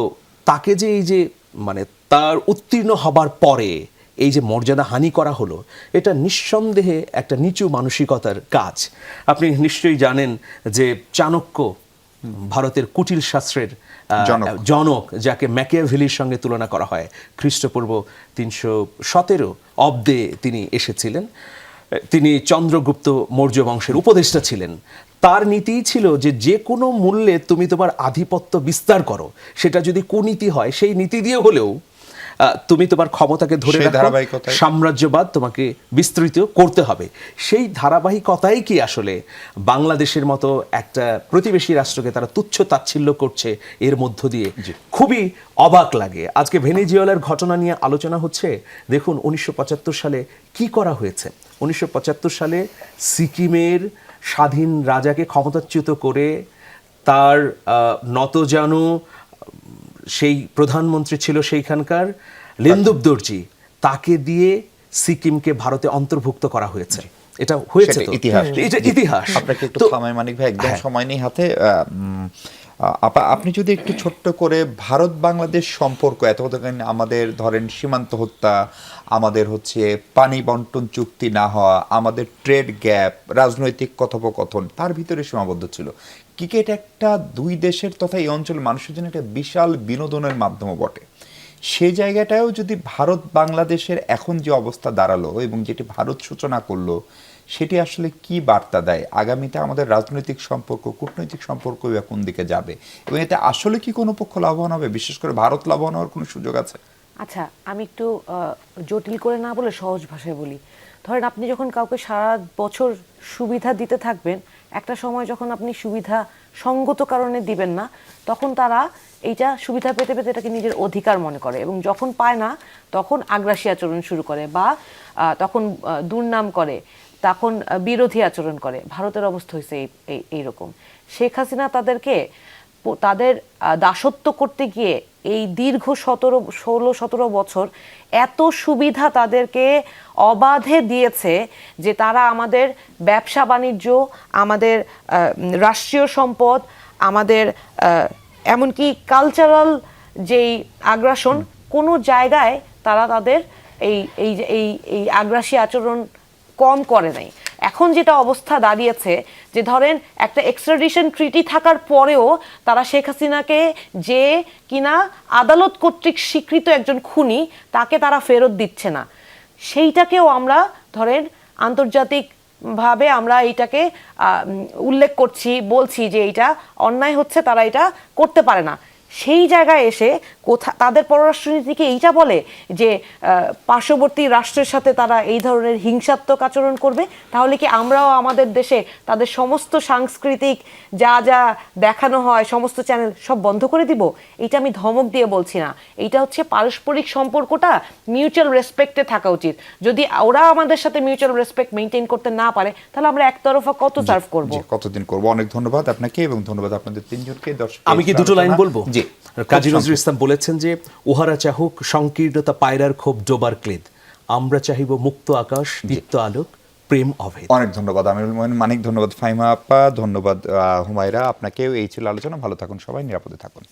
Speaker 3: তাকে যে এই যে মানে তার উত্তীর্ণ হবার পরে এই যে মর্যাদা হানি করা হলো, এটা নিঃসন্দেহে একটা নিচু মানসিকতার কাজ। আপনি নিশ্চয়ই জানেন যে চাণক্য, ভারতের কুটিল শাস্ত্রের জনক, যাকে ম্যাকিয়াভেলির সঙ্গে তুলনা করা হয়, খ্রিস্টপূর্ব 317 অব্দে তিনি এসেছিলেন। তিনি চন্দ্রগুপ্ত মৌর্য বংশের উপদেষ্টা ছিলেন। তার নীতিই ছিল যে যে কোনো মূল্যে তুমি তোমার আধিপত্য বিস্তার করো, সেটা যদি কুনীতি হয়, সেই নীতি দিয়ে হলেও তুমি তোমার ক্ষমতাকে ধরে রাখো, সাম্রাজ্যবাদ তোমাকে বিস্তৃত করতে হবে। সেই ধারাবাহিকতাই কি আসলে বাংলাদেশের মতো একটা প্রতিবেশী রাষ্ট্রকে তারা তুচ্ছ তাচ্ছিল্য করছে, এর মধ্য দিয়ে খুবই অবাক লাগে। আজকে ভেনেজুয়েলার ঘটনা নিয়ে আলোচনা হচ্ছে। দেখুন 1975 সালে কি করা হয়েছে। 1975 সালে সিকিমের স্বাধীন রাজাকে ক্ষমতাচ্যুত করে তার নতজানু সেই প্রধানমন্ত্রী ছিল সেইখানকার লেন্দুব দর্জি, তাকে দিয়ে সিকিমকে ভারতে অন্তর্ভুক্ত করা হয়েছে। এটা হয়েছে, তো এটা ইতিহাস।
Speaker 1: আপনাকে একটু থামাই মানিক ভাই, একদম সময় নেই হাতে। আপনি যদি একটু ছোট্ট করে ভারত বাংলাদেশ সম্পর্ক, এতদিন আমাদের ধরেন সীমান্ত হত্যা, আমাদের হচ্ছে পানি বন্টন চুক্তি না হওয়া, আমাদের ট্রেড গ্যাপ, রাজনৈতিক কথোপকথন, তার ভিতরে সীমাবদ্ধ ছিল। ক্রিকেট একটা দুই দেশের তথা এই অঞ্চলের মানুষের জন্য একটা বিশাল বিনোদনের মাধ্যমও বটে। সেই জায়গাটাও যদি ভারত বাংলাদেশের এখন যে অবস্থা দাঁড়ালো এবং যেটি ভারত সূচনা করলো, সেটি আসলে কি বার্তা দেয়? আগামীতে আমাদের রাজনৈতিক সম্পর্ক, কূটনৈতিক সম্পর্ক কোন দিকে যাবে, এবং এতে আসলে কি কোনো পক্ষ লাভবান হবে? বিশেষ করে ভারত লাভবান হওয়ার কোনো সুযোগ আছে?
Speaker 2: আচ্ছা, আমি একটু জটিল করে না বলে সহজ ভাষায় বলি। ধরেন আপনি যখন কাউকে সারা বছর সুবিধা দিতে থাকবেন, একটা সময় যখন আপনি সুবিধা সঙ্গত কারণে দিবেন না, তখন তারা এইটা সুবিধা পেতে পেতে এটাকে নিজের অধিকার মনে করে, এবং যখন পায় না তখন আগ্রাসী আচরণ শুরু করে, বা তখন দুর্নাম করে, তখন বিরোধী আচরণ করে। ভারতের অবস্থা হয়েছে এইরকম। শেখ হাসিনা তাদের দাসত্ব করতে গিয়ে এই দীর্ঘ 16-17 বছর এত সুবিধা তাদেরকে অবাধে দিয়েছে যে তারা আমাদের ব্যবসা বাণিজ্য, আমাদের রাষ্ট্রীয় সম্পদ, আমাদের এমনকি কালচারাল যেই আগ্রাসন, কোনো জায়গায় তারা তাদের এই আগ্রাসী আচরণ কম করে নাই। এখন যেটা অবস্থা দাঁড়িয়েছে যে ধরেন একটা এক্সট্রাডিশন ট্রিটি থাকার পরেও তারা শেখ হাসিনাকে যে কিনা আদালত কর্তৃক স্বীকৃত একজন খুনি তাকে তারা ফেরত দিচ্ছে না, সেইটাকেও আমরা ধরেন আন্তর্জাতিক ভাবে আমরা এইটাকে উল্লেখ করছি, বলছি যে এটা অন্যায় হচ্ছে, তারা এটা করতে পারে না। সেই জায়গায় এসে তাদের পররাষ্ট্রনীতিকে এইটা বলে যে পার্শ্ববর্তী রাষ্ট্রের সাথে তারা এই ধরনের হিংসাত্মক আচরণ করবে, তাহলে কি আমরাও আমাদের দেশে তাদের সমস্ত সাংস্কৃতিক যা যা দেখানো হয় সমস্ত চ্যানেল সব বন্ধ করে দিব? এটা আমি ধমক দিয়ে বলছি না, এটা হচ্ছে পারস্পরিক সম্পর্কটা মিউচুয়াল রেসপেক্টে থাকা উচিত। যদি ওরা আমাদের সাথে মিউচুয়াল রেসপেক্ট মেনটেন করতে না পারে তাহলে আমরা একতরফা কত সার্ভ করব?
Speaker 1: কতদিন করব? অনেক ধন্যবাদ আপনাকে এবং ধন্যবাদ আপনাদের তিনজনকে। দর্শক,
Speaker 3: আমি কি দুটো লাইন বলবো?
Speaker 1: জি।
Speaker 3: কাজী নজরুল ইসলাম বলেছেন যে উহারা চাহুক সংকীর্ণতা পায়রার ক্ষোভ ডোবার ক্লেদ, আমরা চাহিব মুক্ত আকাশ, দীপ্ত আলোক, প্রেম অভেদ।
Speaker 1: অনেক ধন্যবাদ আমিরুল মোমিন মানিক, ধন্যবাদ ফাহিমা আপা, ধন্যবাদ হুমায়রা আপনাকেও। এই ছিল আলোচনা। ভালো থাকুন সবাই, নিরাপদে থাকুন।